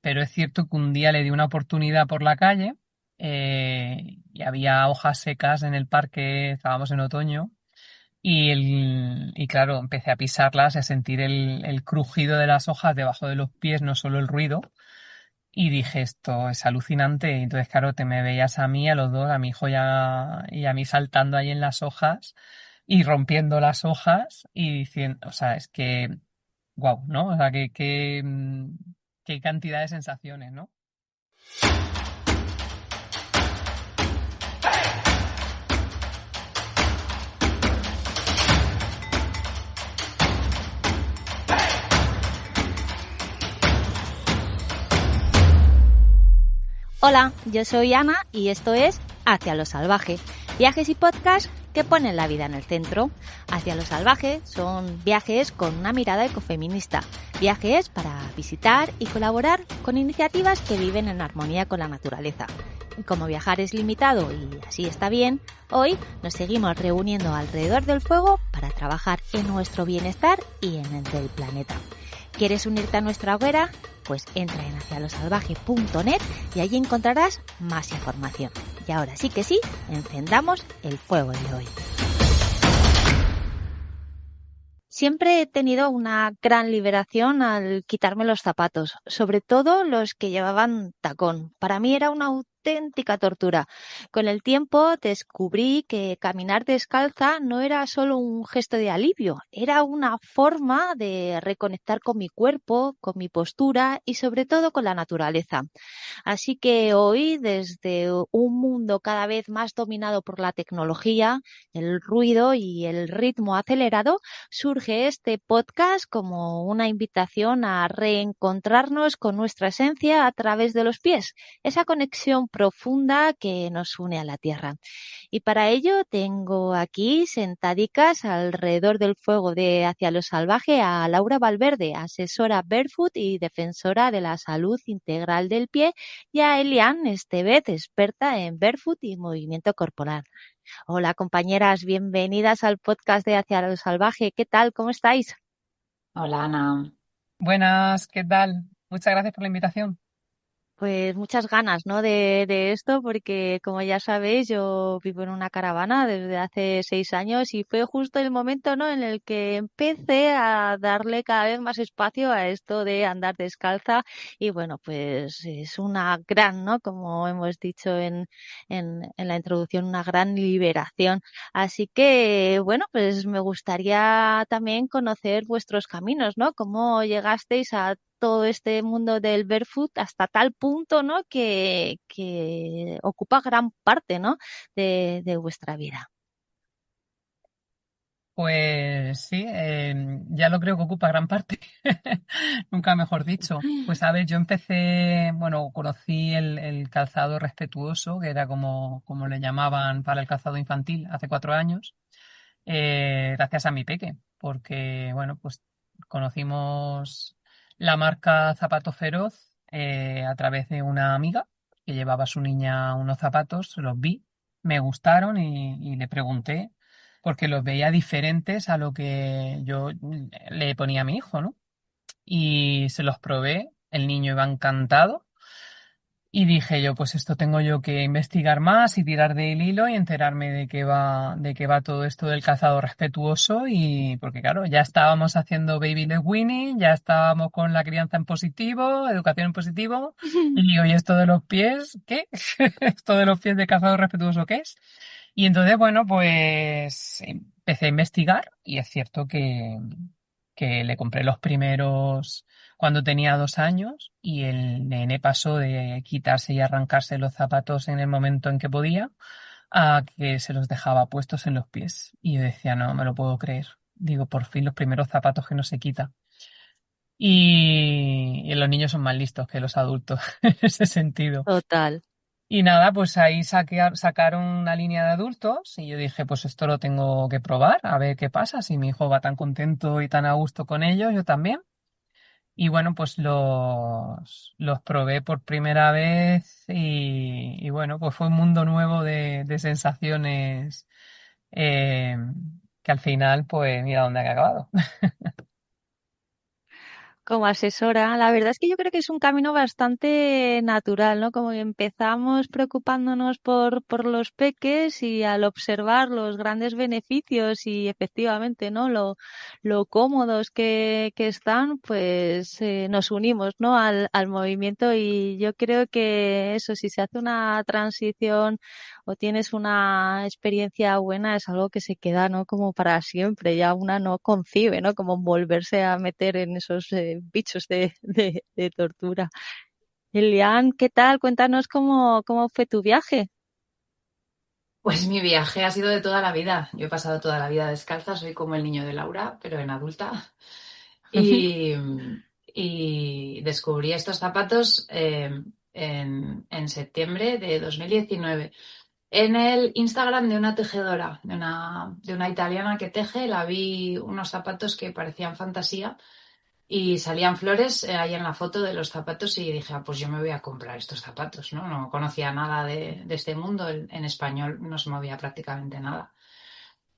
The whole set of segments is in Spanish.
pero es cierto que un día le di una oportunidad por la calle y había hojas secas en el parque, estábamos en otoño, y claro, empecé a pisarlas y a sentir el crujido de las hojas debajo de los pies, no solo el ruido. Y dije, esto es alucinante. Y entonces, claro, te me veías a mí, a los dos, a mi hijo y a mí saltando ahí en las hojas y rompiendo las hojas y diciendo, o sea, es que, wow, ¿no? O sea, qué cantidad de sensaciones, ¿no? Hola, yo soy Ana y esto es Hacia lo Salvaje, viajes y podcasts que ponen la vida en el centro. Hacia lo Salvaje son viajes con una mirada ecofeminista, viajes para visitar y colaborar con iniciativas que viven en armonía con la naturaleza. Y como viajar es limitado y así está bien, hoy nos seguimos reuniendo alrededor del fuego para trabajar en nuestro bienestar y en el del planeta. ¿Quieres unirte a nuestra hoguera? Pues entra en hacialosalvaje.net y allí encontrarás más información. Y ahora sí que sí, encendamos el fuego de hoy. Siempre he tenido una gran liberación al quitarme los zapatos, sobre todo los que llevaban tacón. Para mí era una auténtica tortura. Con el tiempo descubrí que caminar descalza no era solo un gesto de alivio, era una forma de reconectar con mi cuerpo, con mi postura y sobre todo con la naturaleza. Así que hoy, desde un mundo cada vez más dominado por la tecnología, el ruido y el ritmo acelerado, surge este podcast como una invitación a reencontrarnos con nuestra esencia a través de los pies, esa conexión profunda que nos une a la tierra. Y para ello tengo aquí sentadicas alrededor del fuego de Hacia lo Salvaje a Laura Valverde, asesora Barefoot y defensora de la salud integral del pie, y a Elian Estevez, experta en Barefoot y movimiento corporal. Hola compañeras, bienvenidas al podcast de Hacia lo Salvaje. ¿Qué tal? ¿Cómo estáis? Hola Ana. Buenas, ¿qué tal? Muchas gracias por la invitación. Pues muchas ganas, ¿no? de esto, porque como ya sabéis, yo vivo en una caravana desde hace 6 años y fue justo el momento, ¿no? En el que empecé a darle cada vez más espacio a esto de andar descalza y bueno, pues es una gran, ¿no? Como hemos dicho en la introducción, una gran liberación. Así que, bueno, pues me gustaría también conocer vuestros caminos, ¿no? ¿Cómo llegasteis a todo este mundo del barefoot hasta tal punto, ¿no? Que ocupa gran parte, ¿no? de vuestra vida. Pues sí, ya lo creo que ocupa gran parte, nunca mejor dicho. Pues a ver, yo empecé, bueno, conocí el calzado respetuoso, que era como le llamaban para el calzado infantil hace 4 años, gracias a mi peque, porque, bueno, pues conocimos la marca Zapato Feroz a través de una amiga que llevaba a su niña unos zapatos, los vi, me gustaron y le pregunté porque los veía diferentes a lo que yo le ponía a mi hijo, ¿no? Y se los probé, el niño iba encantado y dije yo, pues esto tengo yo que investigar más y tirar del hilo y enterarme de qué va todo esto del calzado respetuoso y porque claro, ya estábamos haciendo baby led weaning, ya estábamos con la crianza en positivo, educación en positivo y digo, ¿y esto de los pies? ¿Qué? ¿Esto de los pies de calzado respetuoso qué es? Y entonces, bueno, pues empecé a investigar y es cierto que le compré los primeros cuando tenía 2 años y el nene pasó de quitarse y arrancarse los zapatos en el momento en que podía a que se los dejaba puestos en los pies. Y yo decía, no me lo puedo creer. Digo, por fin los primeros zapatos que no se quita. Y los niños son más listos que los adultos en ese sentido. Total. Y nada, pues ahí sacaron una línea de adultos y yo dije, pues esto lo tengo que probar, a ver qué pasa. Si mi hijo va tan contento y tan a gusto con ellos, yo también. Y bueno, pues los probé por primera vez y bueno, pues fue un mundo nuevo de sensaciones eh, que al final, pues mira dónde ha acabado. como asesora. La verdad es que yo creo que es un camino bastante natural, ¿no? Como que empezamos preocupándonos por los peques y al observar los grandes beneficios y efectivamente, ¿no? Lo cómodos que están, pues nos unimos, ¿no? Al movimiento y yo creo que eso, si se hace una transición o tienes una experiencia buena, es algo que se queda, ¿no? Como para siempre, ya una no concibe, ¿no? Como volverse a meter en esos bichos de tortura. Elian, ¿qué tal? Cuéntanos cómo fue tu viaje. Pues mi viaje ha sido de toda la vida. Yo he pasado toda la vida descalza, soy como el niño de Laura, pero en adulta. Y, y descubrí estos zapatos en septiembre de 2019 en el Instagram de una tejedora, de una italiana que teje. La vi unos zapatos que parecían fantasía y salían flores ahí en la foto de los zapatos y dije, pues yo me voy a comprar estos zapatos, ¿no? No conocía nada de este mundo, en español no se movía prácticamente nada.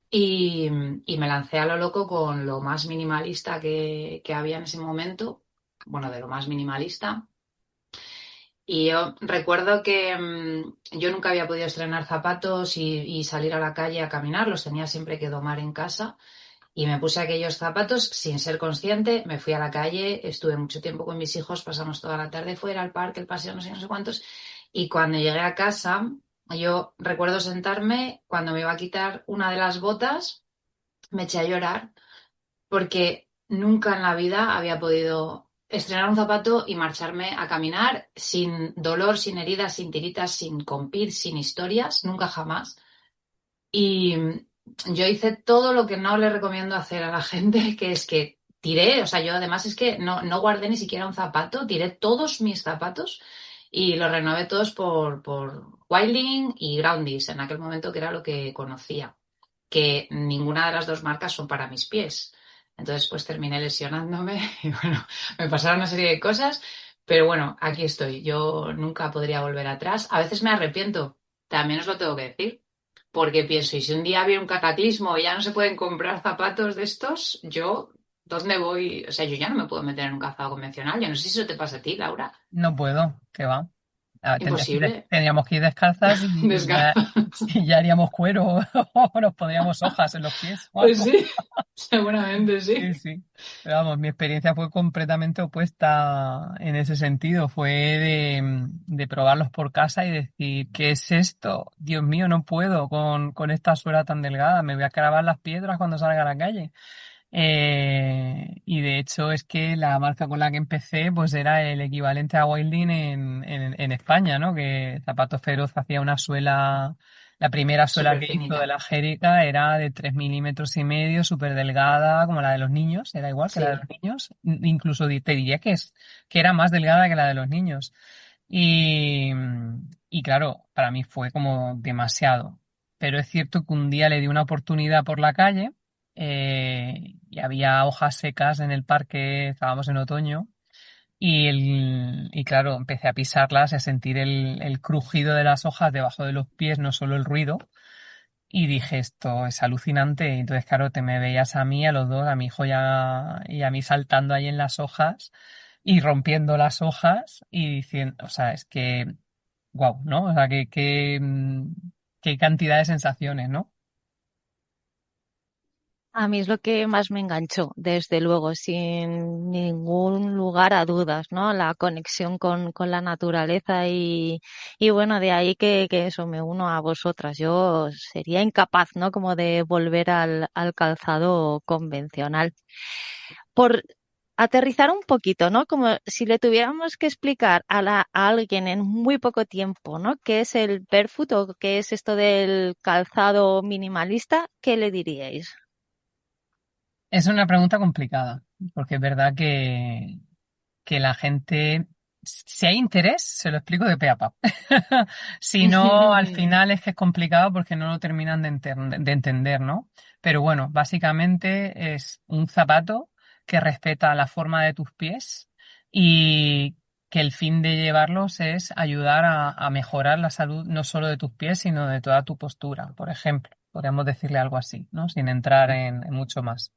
Y, y me lancé a lo loco con lo más minimalista que había en ese momento, bueno, de lo más minimalista. Y yo recuerdo que yo nunca había podido estrenar zapatos y salir a la calle a caminar, los tenía siempre que domar en casa. Y me puse aquellos zapatos sin ser consciente, me fui a la calle, estuve mucho tiempo con mis hijos, pasamos toda la tarde fuera, al parque, el paseo, no sé, no sé cuántos. Y cuando llegué a casa, yo recuerdo sentarme, cuando me iba a quitar una de las botas, me eché a llorar porque nunca en la vida había podido estrenar un zapato y marcharme a caminar sin dolor, sin heridas, sin tiritas, sin compir, sin historias, nunca jamás. Y yo hice todo lo que no le recomiendo hacer a la gente, que es que tiré, o sea, yo además es que no guardé ni siquiera un zapato, tiré todos mis zapatos y los renové todos por Wilding y Groundies, en aquel momento que era lo que conocía, que ninguna de las dos marcas son para mis pies. Entonces, pues terminé lesionándome y bueno, me pasaron una serie de cosas, pero bueno, aquí estoy. Yo nunca podría volver atrás. A veces me arrepiento, también os lo tengo que decir, porque pienso, y si un día había un cataclismo y ya no se pueden comprar zapatos de estos, yo, ¿dónde voy? O sea, yo ya no me puedo meter en un calzado convencional. Yo no sé si eso te pasa a ti, Laura. No puedo, que va. Imposible. Tendríamos que ir descalzas Desgarra. y ya haríamos cuero o nos pondríamos hojas en los pies o Pues algo. sí, seguramente Sí, sí. sí. Pero vamos, mi experiencia fue completamente opuesta en ese sentido. Fue de probarlos por casa y decir, ¿qué es esto? Dios mío, no puedo con esta suela tan delgada. Me voy a clavar las piedras cuando salga a la calle. Y de hecho es que la marca con la que empecé pues era el equivalente a Wilding en España, ¿no? Que Zapatos Feroz hacía una suela, la primera suela Súper que hizo de finita. la Jérica era de 3,5 milímetros, súper delgada, como la de los niños, era igual que la de Sí. los niños, incluso te diría que era más delgada que la de los niños. Y, y claro, para mí fue como demasiado. Pero es cierto que un día le di una oportunidad por la calle y había hojas secas en el parque, estábamos en otoño, y claro, empecé a pisarlas, a sentir el crujido de las hojas debajo de los pies, no solo el ruido, y dije, esto es alucinante. Y entonces, claro, te me veías a mí, a los dos, a mi hijo y a mí saltando ahí en las hojas y rompiendo las hojas y diciendo, o sea, es que, wow, ¿no? O sea, qué cantidad de sensaciones, ¿no? A mí es lo que más me enganchó, desde luego, sin ningún lugar a dudas, ¿no? La conexión con la naturaleza y bueno, de ahí que eso me uno a vosotras. Yo sería incapaz, ¿no? Como de volver al calzado convencional. Por aterrizar un poquito, ¿no? Como si le tuviéramos que explicar a alguien en muy poco tiempo, ¿no? ¿Qué es el barefoot o qué es esto del calzado minimalista? ¿Qué le diríais? Es una pregunta complicada, porque es verdad que la gente, si hay interés, se lo explico de pe a pa. Si no, al final es que es complicado porque no lo terminan de entender, ¿no? Pero bueno, básicamente es un zapato que respeta la forma de tus pies y que el fin de llevarlos es ayudar a mejorar la salud no solo de tus pies, sino de toda tu postura, por ejemplo. Podríamos decirle algo así, ¿no? Sin entrar en mucho más.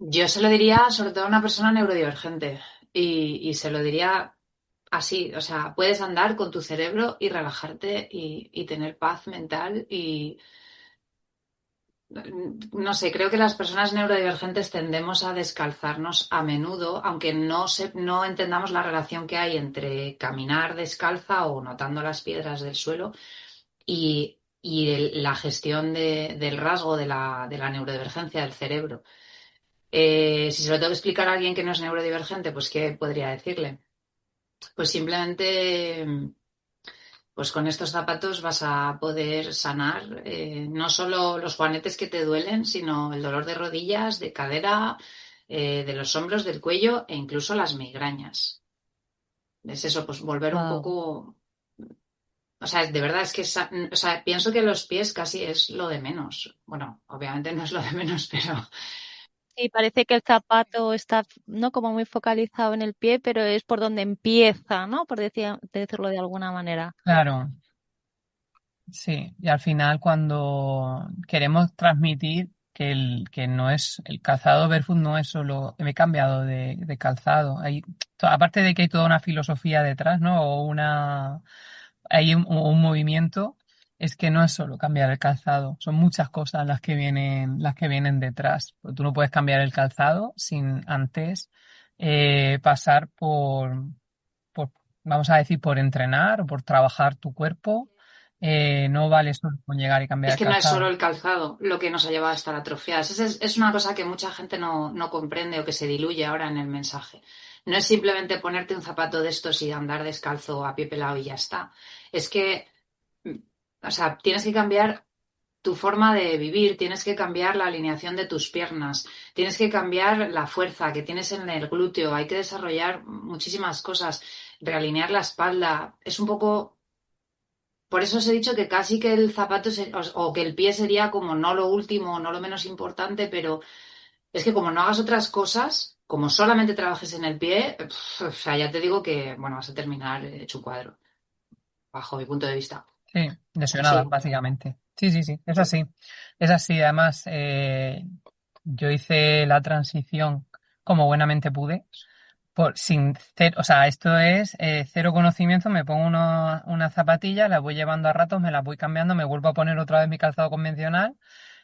Yo se lo diría sobre todo a una persona neurodivergente y se lo diría así, o sea, puedes andar con tu cerebro y relajarte y tener paz mental y no sé, creo que las personas neurodivergentes tendemos a descalzarnos a menudo, aunque no entendamos la relación que hay entre caminar descalza o notando las piedras del suelo y la gestión del rasgo de la neurodivergencia del cerebro. Si se lo tengo que explicar a alguien que no es neurodivergente, pues ¿qué podría decirle? Pues simplemente, pues con estos zapatos vas a poder sanar no solo los juanetes que te duelen, sino el dolor de rodillas, de cadera, de los hombros, del cuello e incluso las migrañas. Es eso, pues volver un Wow. poco. O sea, de verdad es que, o sea, pienso que los pies casi es lo de menos. Bueno, obviamente no es lo de menos, pero Sí, parece que el zapato está, ¿no? Como muy focalizado en el pie, pero es por donde empieza, ¿no? Por decirlo de alguna manera. Claro, sí. Y al final cuando queremos transmitir que no es, el calzado barefoot no es solo, me he cambiado de calzado. Aparte de que hay toda una filosofía detrás, ¿no? Hay un movimiento, es que no es solo cambiar el calzado, son muchas cosas las que vienen detrás. Tú no puedes cambiar el calzado sin antes pasar por, vamos a decir, por entrenar o por trabajar tu cuerpo. No vale solo con llegar y cambiar es el que no es solo calzado. el calzado lo que nos ha llevado a estar atrofiadas. Es una cosa que mucha gente no comprende o que se diluye ahora en el mensaje. No es simplemente ponerte un zapato de estos y andar descalzo a pie pelado y ya está. Es que, o sea, tienes que cambiar tu forma de vivir, tienes que cambiar la alineación de tus piernas, tienes que cambiar la fuerza que tienes en el glúteo, hay que desarrollar muchísimas cosas, realinear la espalda. Es un poco. Por eso os he dicho que casi que el zapato o que el pie sería como no lo último, no lo menos importante, pero es que como no hagas otras cosas, como solamente trabajes en el pie, o sea, ya te digo que, bueno, vas a terminar hecho un cuadro, bajo mi punto de vista. Sí, Es lesionada, así. básicamente. Sí, sí, sí, es Sí. así. Es así. Además, yo hice la transición como buenamente pude. Sin cero, o sea, esto es cero conocimiento, me pongo una zapatilla, las voy llevando a ratos, me las voy cambiando, me vuelvo a poner otra vez mi calzado convencional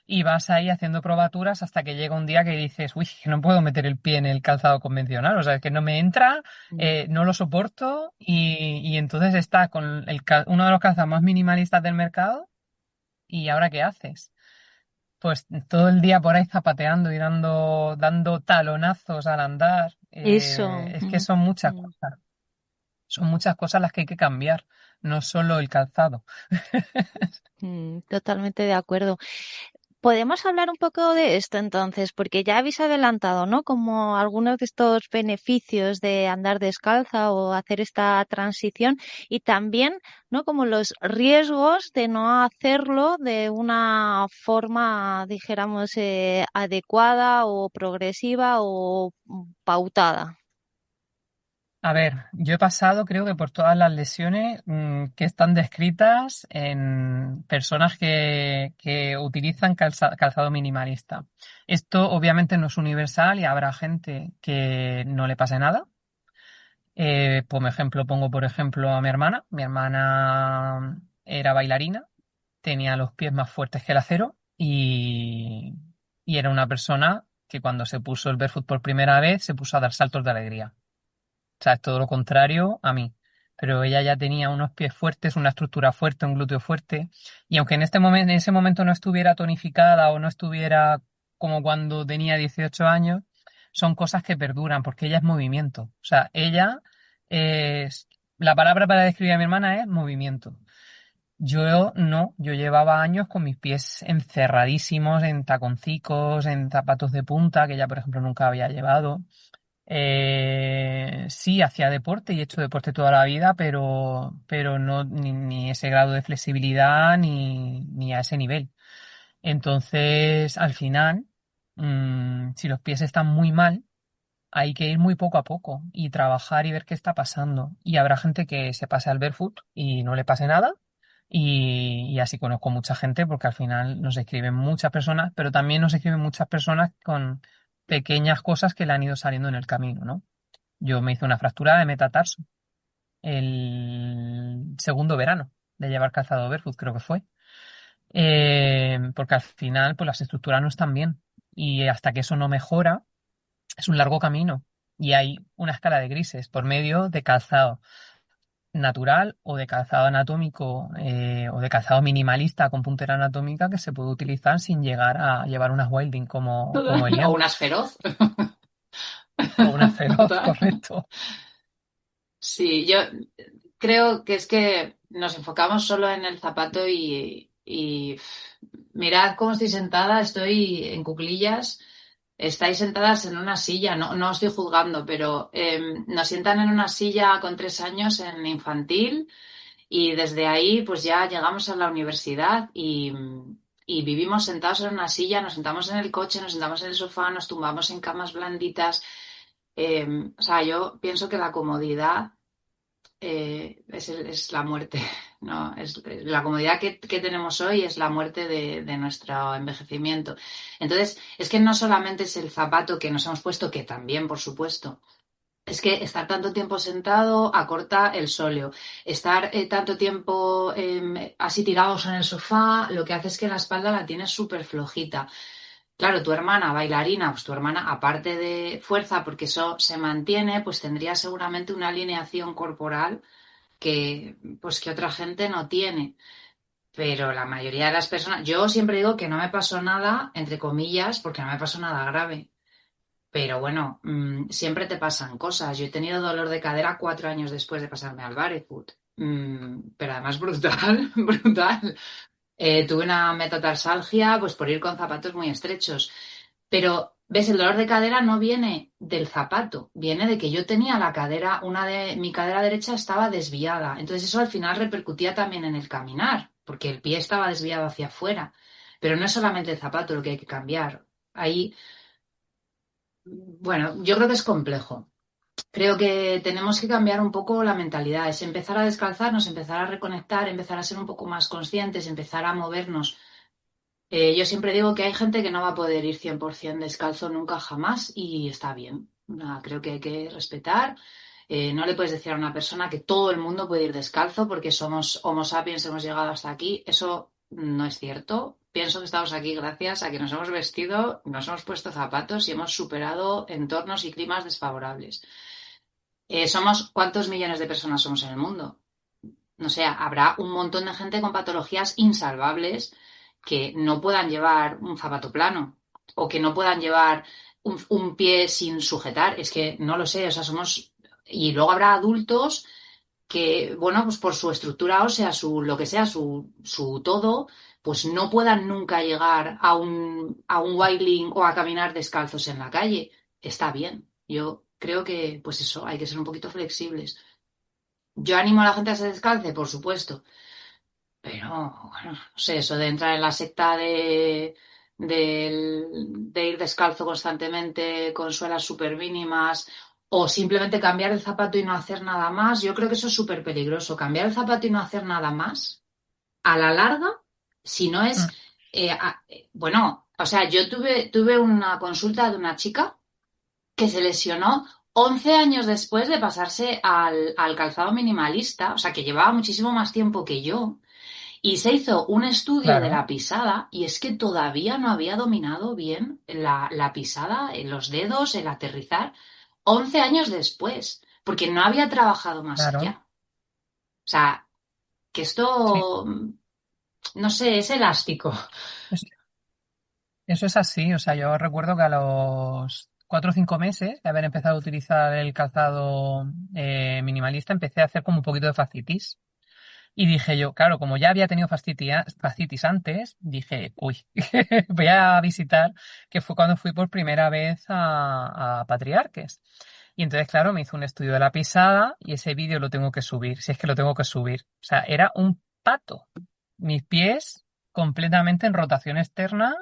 y vas ahí haciendo probaturas hasta que llega un día que dices, uy, que no puedo meter el pie en el calzado convencional, o sea, que no me entra, Mm. no lo soporto y entonces está con uno de los calzados más minimalistas del mercado y ¿ahora qué haces? Pues todo el día por ahí zapateando y dando talonazos al andar. Eso. Es que Mm. son muchas cosas las que hay que cambiar, no solo el calzado. Totalmente de acuerdo. Podemos hablar un poco de esto entonces, porque ya habéis adelantado, ¿no? Como algunos de estos beneficios de andar descalza o hacer esta transición y también, ¿no? Como los riesgos de no hacerlo de una forma, dijéramos, adecuada o progresiva o pautada. A ver, yo he pasado creo que por todas las lesiones que están descritas en personas que utilizan calzado minimalista. Esto obviamente no es universal y habrá gente que no le pase nada. Por ejemplo, pongo por ejemplo a mi hermana. Mi hermana era bailarina, tenía los pies más fuertes que el acero y era una persona que cuando se puso el barefoot por primera vez se puso a dar saltos de alegría. O sea, es todo lo contrario a mí. Pero ella ya tenía unos pies fuertes, una estructura fuerte, un glúteo fuerte. Y aunque en este momento, en ese momento no estuviera tonificada o no estuviera como cuando tenía 18 años, son cosas que perduran porque ella es movimiento. O sea, ella es, la palabra para describir a mi hermana es movimiento. Yo no, yo llevaba años con mis pies encerradísimos en taconcicos, en zapatos de punta, que ella, por ejemplo, nunca había llevado. Sí, hacía deporte y he hecho deporte toda la vida, pero no ni ese grado de flexibilidad ni a ese nivel. Entonces, al final, si los pies están muy mal, hay que ir muy poco a poco y trabajar y ver qué está pasando. Y habrá gente que se pase al barefoot y no le pase nada. Y así conozco mucha gente porque al final nos escriben muchas personas, pero también nos escriben muchas personas con pequeñas cosas que le han ido saliendo en el camino, ¿no? Yo me hice una fractura de metatarso el segundo verano de llevar calzado barefoot, creo que fue. Porque al final, pues las estructuras no están bien. Y hasta que eso no mejora, es un largo camino. Y hay una escala de grises por medio de calzado natural o de calzado anatómico o de calzado minimalista con puntera anatómica que se puede utilizar sin llegar a llevar unas Wilding como O Elian unas feroz. o una feroz, Total. correcto. Sí, yo creo que es que nos enfocamos solo en el zapato mirad cómo estoy sentada, estoy en cuclillas, estáis sentadas en una silla, no os estoy juzgando, pero nos sientan en una silla con 3 años en infantil y desde ahí pues ya llegamos a la universidad y vivimos sentados en una silla, nos sentamos en el coche, nos sentamos en el sofá, nos tumbamos en camas blanditas. O sea, yo pienso que la comodidad es la muerte, ¿no? La comodidad que tenemos hoy es la muerte de nuestro envejecimiento. Entonces, es que no solamente es el zapato que nos hemos puesto, que también, por supuesto. Es que estar tanto tiempo sentado acorta el sóleo. Estar tanto tiempo así tirados en el sofá, lo que hace es que la espalda la tienes súper flojita. Claro, tu hermana bailarina, pues tu hermana, aparte de fuerza, porque eso se mantiene, pues tendría seguramente una alineación corporal pues que otra gente no tiene. Pero la mayoría de las personas, yo siempre digo que no me pasó nada, entre comillas, porque no me pasó nada grave. Pero bueno, siempre te pasan cosas. Yo he tenido dolor de cadera 4 años después de pasarme al barefoot. Pero además brutal, brutal. Tuve una metatarsalgia pues por ir con zapatos muy estrechos. Pero, ¿ves? El dolor de cadera no viene del zapato, viene de que yo tenía la cadera, mi cadera derecha estaba desviada. Entonces eso al final repercutía también en el caminar, porque el pie estaba desviado hacia afuera. Pero no es solamente el zapato lo que hay que cambiar. Ahí, bueno, yo creo que es complejo. Creo que tenemos que cambiar un poco la mentalidad, es empezar a descalzarnos, empezar a reconectar, empezar a ser un poco más conscientes, empezar a movernos. Yo siempre digo que hay gente que no va a poder ir 100% descalzo nunca jamás y está bien. Creo que hay que respetar. No le puedes decir a una persona que todo el mundo puede ir descalzo porque somos Homo sapiens, hemos llegado hasta aquí. Eso no es cierto. Pienso que estamos aquí gracias a que nos hemos vestido, nos hemos puesto zapatos y hemos superado entornos y climas desfavorables. ¿Cuántos millones de personas somos en el mundo? No sé, habrá un montón de gente con patologías insalvables que no puedan llevar un zapato plano o que no puedan llevar un pie sin sujetar. Es que no lo sé, o sea, somos... Y luego habrá adultos que, bueno, pues por su estructura ósea, su lo que sea, su todo, pues no puedan nunca llegar a un Wilding o a caminar descalzos en la calle. Está bien. Yo creo que, pues eso, hay que ser un poquito flexibles. Yo animo a la gente a que se descalce, por supuesto, pero bueno, no sé, eso de entrar en la secta de ir descalzo constantemente con suelas súper mínimas o simplemente cambiar el zapato y no hacer nada más, yo creo que eso es súper peligroso. Cambiar el zapato y no hacer nada más, a la larga, si no es, Mm. bueno, o sea, yo tuve una consulta de una chica que se lesionó 11 años después de pasarse al calzado minimalista, o sea, que llevaba muchísimo más tiempo que yo, y se hizo un estudio de Claro, la pisada y es que todavía no había dominado bien la pisada, los dedos, el aterrizar, 11 años después, porque no había trabajado más claro. allá. O sea, que Sí, esto, no sé, es elástico. es- eso es así. O sea, yo recuerdo que a los 4 o 5 meses de haber empezado a utilizar el calzado minimalista, empecé a hacer como un poquito de fascitis. Y dije yo, claro, como ya había tenido fascitis antes, dije, uy, voy a visitar, que fue cuando fui por primera vez a Patriarques. Y entonces, claro, me hizo un estudio de la pisada y ese vídeo lo tengo que subir, si es que lo tengo que subir. O sea, era un pato. Mis pies completamente en rotación externa.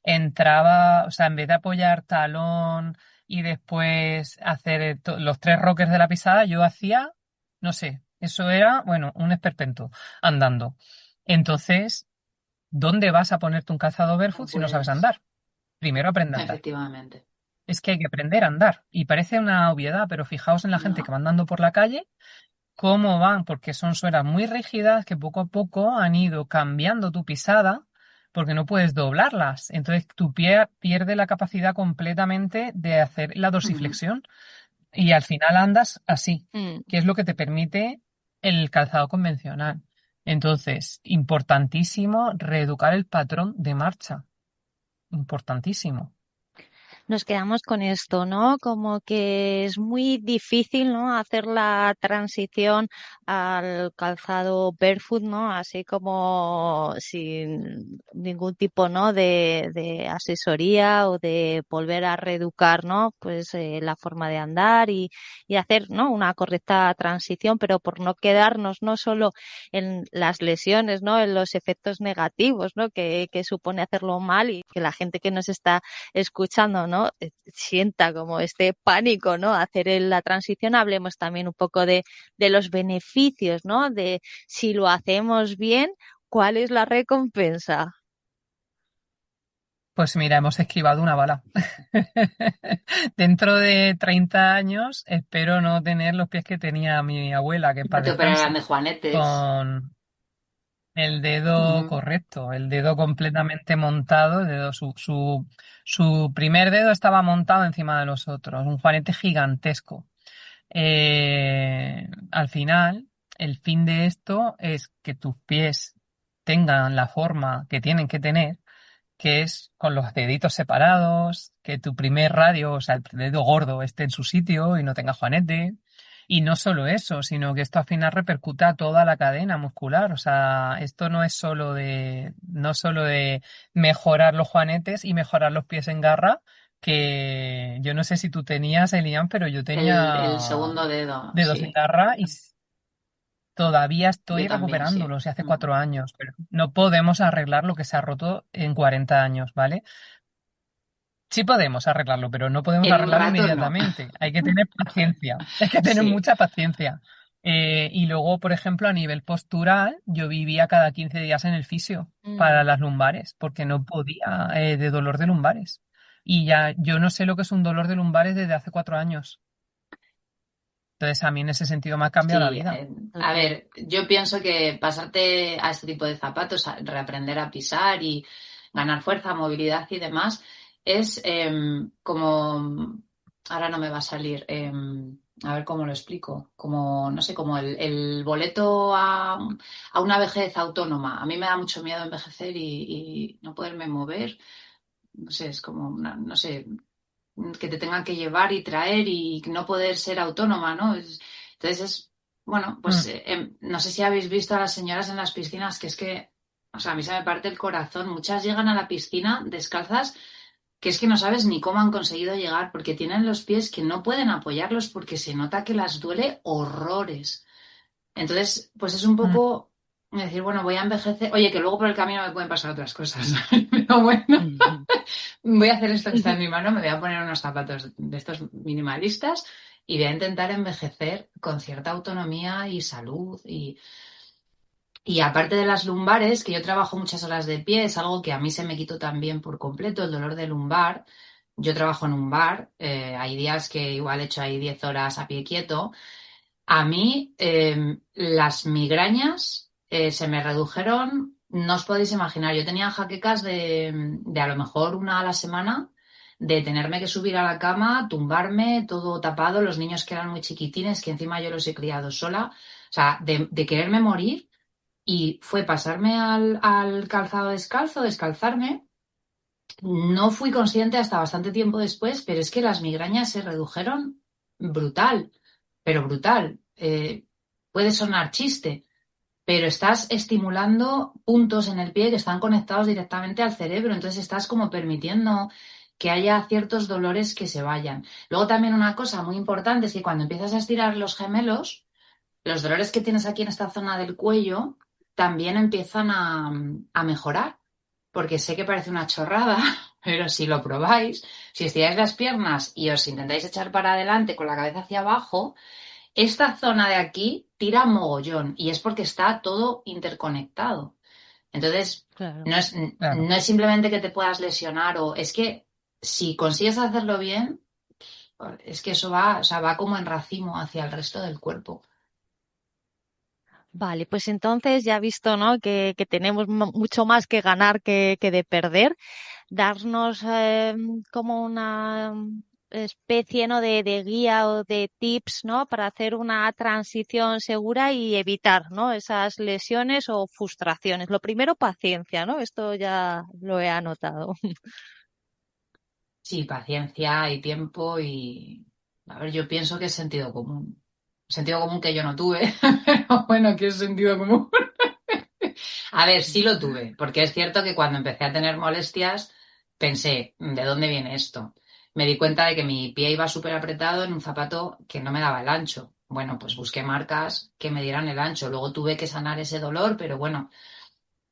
Entraba, o sea, en vez de apoyar talón y después hacer los 3 rockers de la pisada, yo hacía, no sé, eso era, bueno, un esperpento andando. Entonces, ¿dónde vas a ponerte un calzado No barefoot si no sabes puedes, andar? Primero aprende a andar. efectivamente. es que hay que aprender a andar. Y parece una obviedad, pero fijaos en la gente que No. va andando por la calle, cómo van, porque son suelas muy rígidas que poco a poco han ido cambiando tu pisada, porque no puedes doblarlas. Entonces tu pie pierde la capacidad completamente de hacer la Ujú. dorsiflexión y al final andas así, Mm. que es lo que te permite el calzado convencional. Entonces, importantísimo reeducar el patrón de marcha. Importantísimo. Nos quedamos con esto, ¿no? Como que es muy difícil, ¿no? Hacer la transición al calzado barefoot, ¿no? Así como sin ningún tipo, ¿no? De asesoría o de volver a reeducar, ¿no? Pues la forma de andar y hacer, ¿no? Una correcta transición, pero por no quedarnos no solo en las lesiones, ¿no? En los efectos negativos, ¿no? Que supone hacerlo mal y que la gente que nos está escuchando, ¿no? Sienta como este pánico, ¿no? Hacer la transición, hablemos también un poco de los beneficios, ¿no? De si lo hacemos bien, ¿cuál es la recompensa? Pues mira, hemos esquivado una bala. Dentro de 30 años espero no tener los pies que tenía mi abuela, que en No paz te operarán descanse, de juanetes. con el dedo Ujú. correcto, el dedo completamente montado, el dedo, su primer dedo estaba montado encima de los otros, un juanete gigantesco. Al final, el fin de esto es que tus pies tengan la forma que tienen que tener, que es con los deditos separados, que tu primer radio, o sea, el dedo gordo esté en su sitio y no tenga juanete. Y no solo eso, sino que esto al final repercuta a toda la cadena muscular. O sea, esto no es no solo de mejorar los juanetes y mejorar los pies en garra, que yo no sé si tú tenías, Elian, pero yo El tenía segundo dedo, dedos en sí. garra y todavía Yo estoy también, sí. recuperándolos y hace 4 años, pero no podemos arreglar lo que se ha roto en 40 años, ¿vale? Sí podemos arreglarlo, pero no podemos En un arreglarlo rato no. inmediatamente. Hay que tener paciencia, hay que tener Sí. mucha paciencia. Y luego, por ejemplo, a nivel postural, yo vivía cada 15 días en el fisio para Mm. las lumbares, porque no podía de dolor de lumbares. Y ya yo no sé lo que es un dolor de lumbares desde hace 4 años. Entonces, a mí en ese sentido me ha cambiado la Sí, vida. a Total. ver, yo pienso que pasarte a este tipo de zapatos, a reaprender a pisar y ganar fuerza, movilidad y demás, es como, ahora no me va a salir, a ver cómo lo explico, como, no sé, como el boleto a una vejez autónoma. A mí me da mucho miedo envejecer y no poderme mover, no sé, es como, no sé, que te tengan que llevar y traer y no poder ser autónoma, ¿no? Entonces es, bueno, pues Mm. no sé si habéis visto a las señoras en las piscinas, que es que, o sea, a mí se me parte el corazón. Muchas llegan a la piscina descalzas, que es que no sabes ni cómo han conseguido llegar, porque tienen los pies que no pueden apoyarlos porque se nota que las duele horrores. Entonces, pues es un Mm. poco decir, bueno, voy a envejecer. Oye, que luego por el camino me pueden pasar otras cosas. Pero bueno, voy a hacer esto que está en mi mano, me voy a poner unos zapatos de estos minimalistas y voy a intentar envejecer con cierta autonomía y salud. Y aparte de las lumbares, que yo trabajo muchas horas de pie, es algo que a mí se me quitó también por completo, el dolor de lumbar. Yo trabajo en un bar, hay días que igual he hecho ahí 10 horas a pie quieto. A mí las migrañas se me redujeron, no os podéis imaginar, yo tenía jaquecas de a lo mejor una a la semana, de tenerme que subir a la cama, tumbarme, todo tapado, los niños que eran muy chiquitines, que encima yo los he criado sola, o sea, de quererme morir y fue pasarme al calzado descalzo, descalzarme. No fui consciente hasta bastante tiempo después, pero es que las migrañas se redujeron brutal, pero brutal. Puede sonar chiste, pero estás estimulando puntos en el pie que están conectados directamente al cerebro, entonces estás como permitiendo que haya ciertos dolores que se vayan. Luego también una cosa muy importante es que cuando empiezas a estirar los gemelos, los dolores que tienes aquí en esta zona del cuello también empiezan a mejorar, porque sé que parece una chorrada, pero si lo probáis, si estiráis las piernas y os intentáis echar para adelante con la cabeza hacia abajo, esta zona de aquí tira mogollón y es porque está todo interconectado. Entonces, Claro. no es, Claro. no es simplemente que te puedas lesionar o es que si consigues hacerlo bien, es que eso va, o sea, va como en racimo hacia el resto del cuerpo. Vale, pues entonces ya visto, ¿no? Que tenemos mucho más que ganar que de perder. Darnos como una especie, ¿no? de guía o de tips, ¿no? Para hacer una transición segura y evitar, ¿no? Esas lesiones o frustraciones. Lo primero, paciencia, ¿no? Esto ya lo he anotado. Sí, paciencia y tiempo y... A ver, yo pienso que es sentido común. Sentido común que yo no tuve, pero bueno, ¿qué es sentido común? A ver, sí lo tuve, porque es cierto que cuando empecé a tener molestias pensé, ¿de dónde viene esto? Me di cuenta de que mi pie iba súper apretado en un zapato que no me daba el ancho. Bueno, pues busqué marcas que me dieran el ancho. Luego tuve que sanar ese dolor, pero bueno,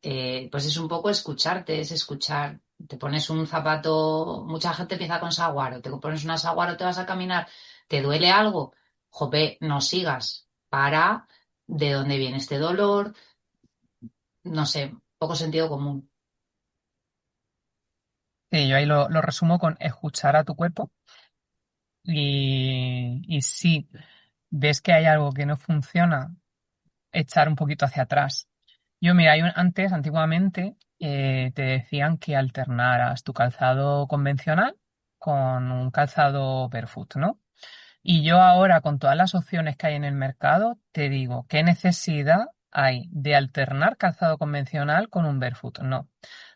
pues es un poco escucharte, es escuchar. Te pones un zapato, mucha gente empieza con saguaro, te pones una saguaro, te vas a caminar, ¿te duele algo? Jope, no sigas. Para, ¿de dónde viene este dolor? No sé, poco sentido común. Sí, yo ahí lo resumo con escuchar a tu cuerpo y si ves que hay algo que no funciona, echar un poquito hacia atrás. Yo, mira, antiguamente, te decían que alternaras tu calzado convencional con un calzado barefoot, ¿no? Y yo ahora, con todas las opciones que hay en el mercado, te digo, ¿qué necesidad hay de alternar calzado convencional con un barefoot? No.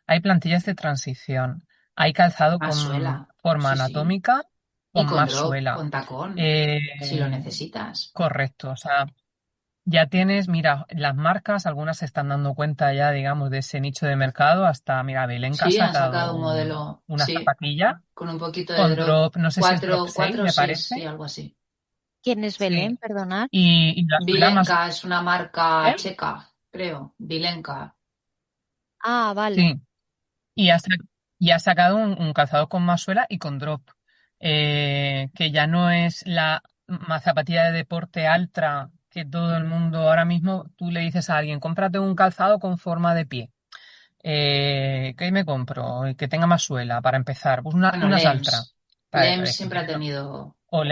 Hay plantillas de transición, hay calzado Más con suela, forma sí, sí. anatómica, Y con con más drop, suela. con tacón, si lo Eh, necesitas. correcto, o sea, ya tienes, mira, las marcas, algunas se están dando cuenta ya, digamos, de ese nicho de mercado. Hasta, mira, Belenca ha Sí, han sacado sacado un modelo, una sí, zapatilla con un poquito de con drop. drop, no sé si es drop Cuatro, 6 cuatro o me seis, parece. sí, algo así. ¿Quién es Sí. Belén? Perdonad. Y la suela más Vilenka es una marca bien. checa, creo. Vilenka. Ah, vale. Sí. Y y ha sacado un calzado con más suela y con drop. Que ya no es la zapatilla de deporte Altra que todo el mundo ahora mismo, tú le dices a alguien, cómprate un calzado con forma de pie. ¿Qué me compro? Que tenga más suela para empezar. Pues Bueno, unas Altra. Lems. Vale, Lems pues que siempre ha tiene tenido, o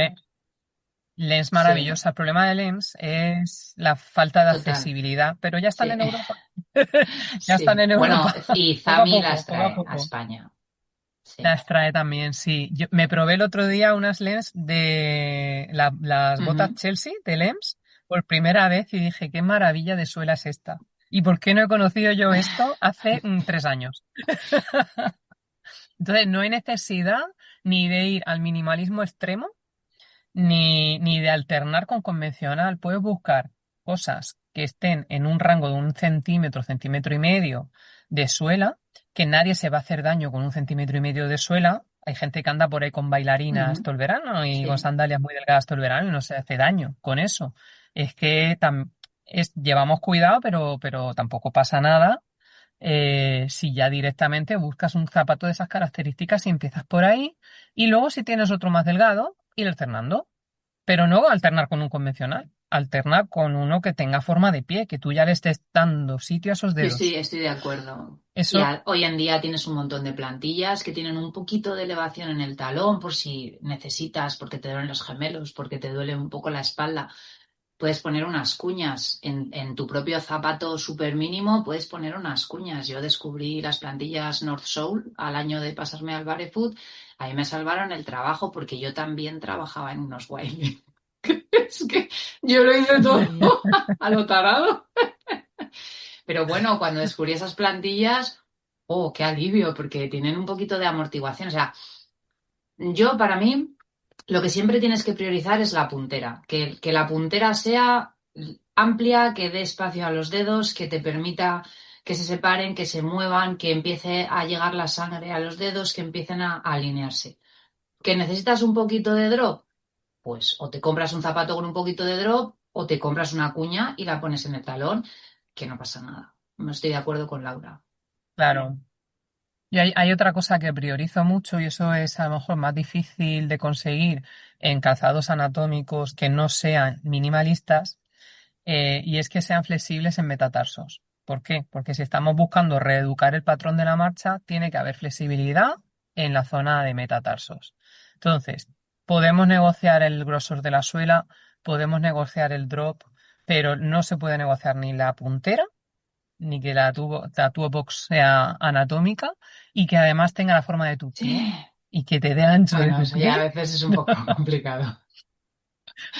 Lens sí, maravillosa. El problema de Lens es la falta de total, accesibilidad, pero ya están sí, en Europa. Ya están sí. en Bueno, Europa. y Poco a Zami poco, las poco a trae a poco. España, sí. Las trae también, sí. Yo me probé el otro día unas Lens de las botas Ujú. Chelsea de Lens por primera vez y dije, qué maravilla de suela es esta. ¿Y por qué no he conocido yo esto hace 3 años? Entonces, no hay necesidad ni de ir al minimalismo extremo, ni de alternar con convencional. Puedes buscar cosas que estén en un rango de 1 centímetro, centímetro y medio de suela, que nadie se va a hacer daño con 1 centímetro y medio de suela. Hay gente que anda por ahí con bailarinas Ujú. todo el verano y con Sí. sandalias muy delgadas todo el verano y no se hace daño con eso. Es que llevamos cuidado, pero tampoco pasa nada. Si ya directamente buscas un zapato de esas características y empiezas por ahí, y luego si tienes otro más delgado, ir alternando. Pero no alternar con un convencional, alternar con uno que tenga forma de pie, que tú ya le estés dando sitio a esos Yo estoy, dedos. estoy de acuerdo. Y Eso, hoy en día tienes un montón de plantillas que tienen un poquito de elevación en el talón por si necesitas, porque te duelen los gemelos, porque te duele un poco la espalda. Puedes poner unas cuñas en tu propio zapato súper mínimo, puedes poner unas cuñas. Yo descubrí las plantillas North Soul al año de pasarme al barefoot. Ahí me salvaron el trabajo porque yo también trabajaba en unos wild. Es que yo lo hice todo a lo tarado. Pero bueno, cuando descubrí esas plantillas, oh, qué alivio, porque tienen un poquito de amortiguación. O sea, yo para mí, lo que siempre tienes que priorizar es la puntera. Que la puntera sea amplia, que dé espacio a los dedos, que te permita que se separen, que se muevan, que empiece a llegar la sangre a los dedos, que empiecen a alinearse. ¿Que necesitas un poquito de drop? Pues o te compras un zapato con un poquito de drop o te compras una cuña y la pones en el talón, que no pasa nada. No estoy de acuerdo con Laura. claro. Y hay otra cosa que priorizo mucho y eso es a lo mejor más difícil de conseguir en calzados anatómicos que no sean minimalistas, y es que sean flexibles en metatarsos. ¿Por qué? Porque si estamos buscando reeducar el patrón de la marcha, tiene que haber flexibilidad en la zona de metatarsos. Entonces, podemos negociar el grosor de la suela, podemos negociar el drop, pero no se puede negociar ni la puntera, ni que la toe box sea anatómica y que además tenga la forma de tu pie Sí. y que te dé ancho de Bueno, tu eso ya a pie. veces es un poco complicado.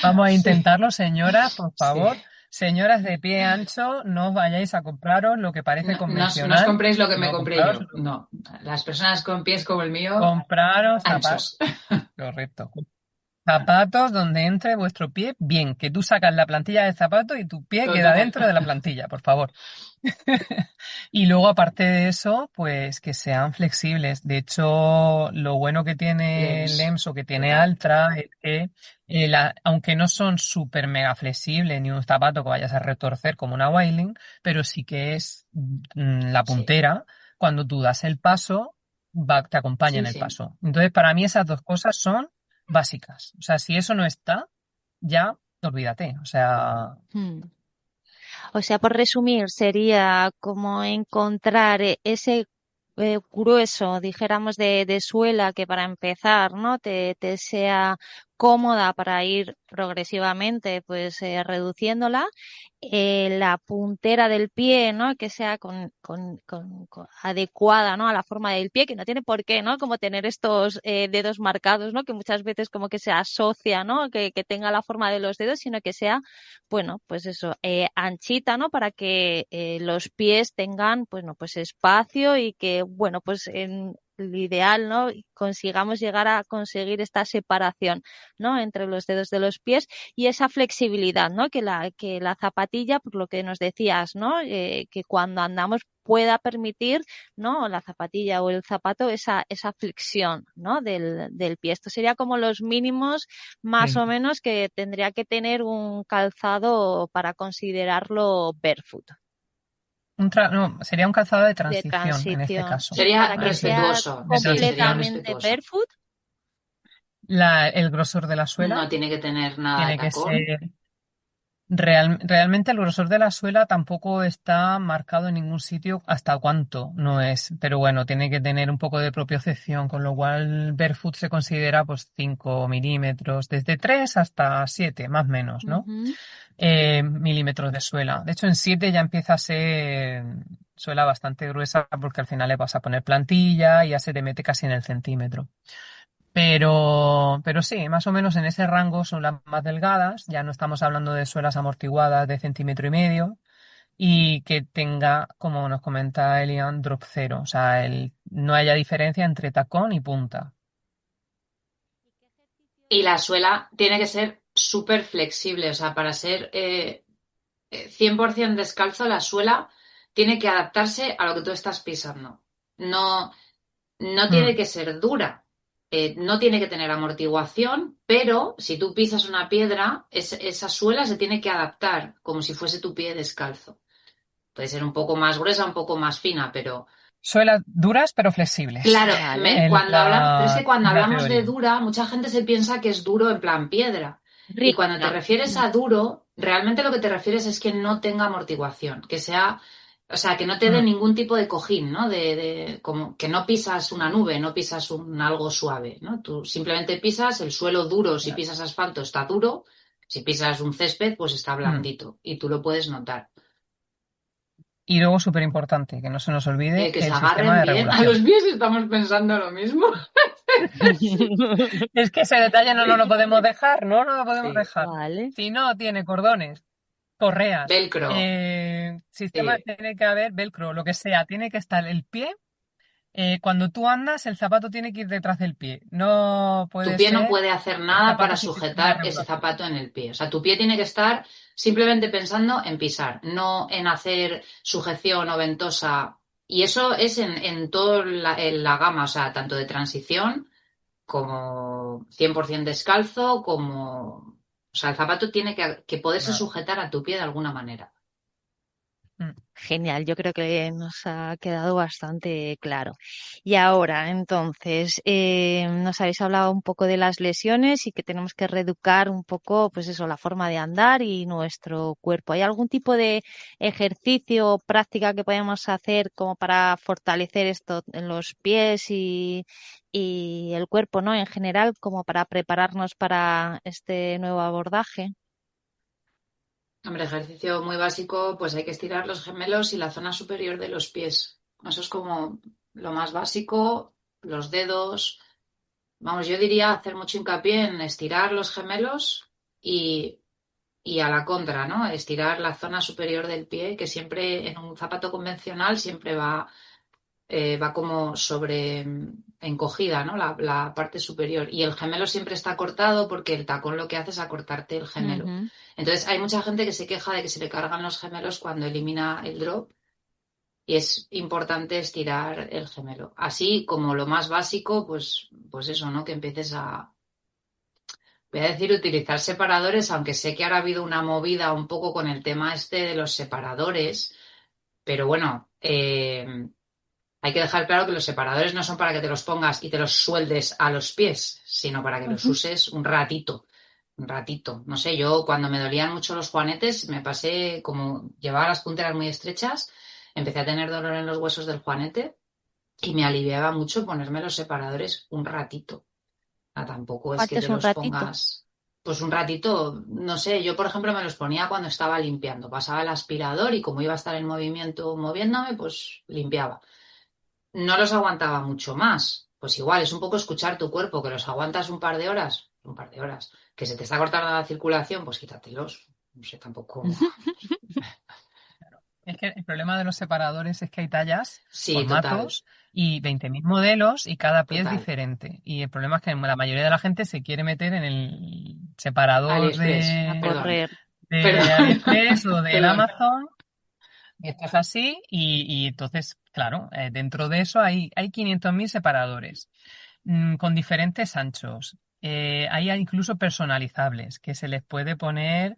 Vamos a Sí, intentarlo, señoras, por sí. favor. Señoras de pie ancho, no os vayáis a compraros lo que parece No os convencional. compréis lo que me No, compré yo. No. Las personas con pies como el mío, compraros zapatos. anchos. Correcto. Zapatos donde entre vuestro pie bien, que tú sacas la plantilla del zapato y tu pie queda Total. dentro de la plantilla, por favor. Y luego, aparte de eso, pues que sean flexibles. De hecho, lo bueno que tiene Lems. Lems o que tiene Total. Altra es que, aunque no son súper mega flexibles ni un zapato que vayas a retorcer como una Wailing, pero sí que es la Sí, puntera, cuando tú das el paso, te acompaña sí, en el sí. paso. Entonces, para mí esas dos cosas son básicas. O sea, si eso no está, ya olvídate. O sea, Hmm. O sea, por resumir, sería como encontrar ese grueso, dijéramos, de suela que para empezar, ¿no? Te sea cómoda para ir progresivamente, pues reduciéndola. La puntera del pie, ¿no? Que sea adecuada, ¿no? A la forma del pie, que no tiene por qué, ¿no? Como tener estos dedos marcados, ¿no? Que muchas veces como que se asocia, ¿no? Que tenga la forma de los dedos, sino que sea bueno, pues eso, anchita, ¿no? Para que los pies tengan, bueno, pues espacio y que, bueno, pues en lo ideal, ¿no? Consigamos llegar a conseguir esta separación, ¿no? Entre los dedos de los pies y esa flexibilidad, ¿no? Que la zapatilla, por lo que nos decías, ¿no? Que cuando andamos pueda permitir, ¿no? La zapatilla o el zapato, esa flexión, ¿no? Del pie. Esto sería como los mínimos más sí. o menos que tendría que tener un calzado para considerarlo barefoot, No, sería un calzado de de transición en este transición, caso. Sería para que sea respetuoso. De Sí, sería transición. completamente respetuoso. barefoot. El grosor de la suela No tiene que tener nada de tiene que tacón. ser realmente el grosor de la suela tampoco está marcado en ningún sitio hasta cuánto no es, pero bueno, tiene que tener un poco de propiocepción, con lo cual barefoot se considera pues 5 milímetros, desde 3 hasta 7 más o menos, ¿no? Ujú. Milímetros de suela. De hecho, en 7 ya empieza a ser suela bastante gruesa porque al final le vas a poner plantilla y ya se te mete casi en el centímetro. Pero sí, más o menos en ese rango son las más delgadas, ya no estamos hablando de suelas amortiguadas de centímetro y medio y que tenga, como nos comenta Elian, drop cero, o sea, no haya diferencia entre tacón y punta. Y la suela tiene que ser súper flexible. O sea, para ser 100% descalzo, la suela tiene que adaptarse a lo que tú estás pisando. No, no Mm, tiene que ser dura. No tiene que tener amortiguación, pero si tú pisas una piedra, esa suela se tiene que adaptar como si fuese tu pie descalzo. Puede ser un poco más gruesa, un poco más fina, pero Suelas duras pero flexibles, claro, Vale. cuando hablamos, pero es que cuando es la hablamos de teoría. dura, mucha gente se piensa que es duro en plan piedra. Y cuando te Rígida. refieres a duro, realmente lo que te refieres es que no tenga amortiguación, que sea, o sea, que no te dé Mm, ningún tipo de cojín, ¿no? Como que no pisas una nube, no pisas un algo suave, ¿no? Tú simplemente pisas el suelo duro, si pisas asfalto está duro, si pisas un césped, pues está mm. blandito y tú lo puedes notar. Y luego, súper importante, que no se nos olvide Que se el sistema agarren de bien. A los regulación. pies estamos pensando lo mismo. Sí. Es que ese detalle no nos lo podemos dejar, no lo podemos Sí. dejar. Vale. Si no, tiene cordones, correas, Velcro. sistema, Sí. tiene que haber velcro, lo que sea, tiene que estar el pie. Cuando tú andas, el zapato tiene que ir detrás del pie. No Tu puede pie no ser puede hacer el nada zapato para sin sistema de sujetar ese regulación. zapato en el pie. O sea, tu pie tiene que estar simplemente pensando en pisar, no en hacer sujeción o ventosa. Y eso es en toda la gama, o sea, tanto de transición como 100% descalzo, como... O sea, el zapato tiene que poderse Nada. sujetar a tu pie de alguna manera. Mm. Genial, yo creo que nos ha quedado bastante claro. Y ahora, entonces, nos habéis hablado un poco de las lesiones y que tenemos que reeducar un poco, pues eso, la forma de andar y nuestro cuerpo. ¿Hay algún tipo de ejercicio o práctica que podamos hacer como para fortalecer esto en los pies y el cuerpo, ¿no? En general, como para prepararnos para este nuevo abordaje? Hombre, ejercicio muy básico, pues hay que estirar los gemelos y la zona superior de los pies. Eso es como lo más básico, los dedos. Vamos, yo diría hacer mucho hincapié en estirar los gemelos y, y a la contra, ¿no? Estirar la zona superior del pie, que siempre en un zapato convencional siempre va como sobre encogida, ¿no? La parte superior. Y el gemelo siempre está cortado porque el tacón lo que hace es acortarte el gemelo. Ujú. Entonces hay mucha gente que se queja de que se le cargan los gemelos cuando elimina el drop y es importante estirar el gemelo. Así como lo más básico, pues eso, ¿no? Que empieces voy a decir utilizar separadores, aunque sé que ahora ha habido una movida un poco con el tema este de los separadores, pero bueno, hay que dejar claro que los separadores no son para que te los pongas y te los sueldes a los pies, sino para que los Ujú. uses un ratito. Un ratito. No sé, yo cuando me dolían mucho los juanetes, me pasé como llevaba las punteras muy estrechas, empecé a tener dolor en los huesos del juanete y me aliviaba mucho ponerme los separadores un ratito. Tampoco es que Partes te un los ratito. pongas, pues un ratito, no sé, yo por ejemplo me los ponía cuando estaba limpiando, pasaba el aspirador y como iba a estar en movimiento moviéndome, pues limpiaba. No los aguantaba mucho más. Pues igual, es un poco escuchar tu cuerpo, que los aguantas un par de horas, que se te está cortando la circulación, pues quítatelos. No sé, tampoco. Es que el problema de los separadores es que hay tallas, Sí, total, formatos y 20.000 modelos y cada pie es total. diferente. Y el problema es que la mayoría de la gente se quiere meter en el separador AliExpress, A perdón, correr. de perdón, AliExpress o del perdón. Amazon. Y esto es así y entonces, claro, dentro de eso hay 500.000 separadores con diferentes anchos. Hay incluso personalizables que se les puede poner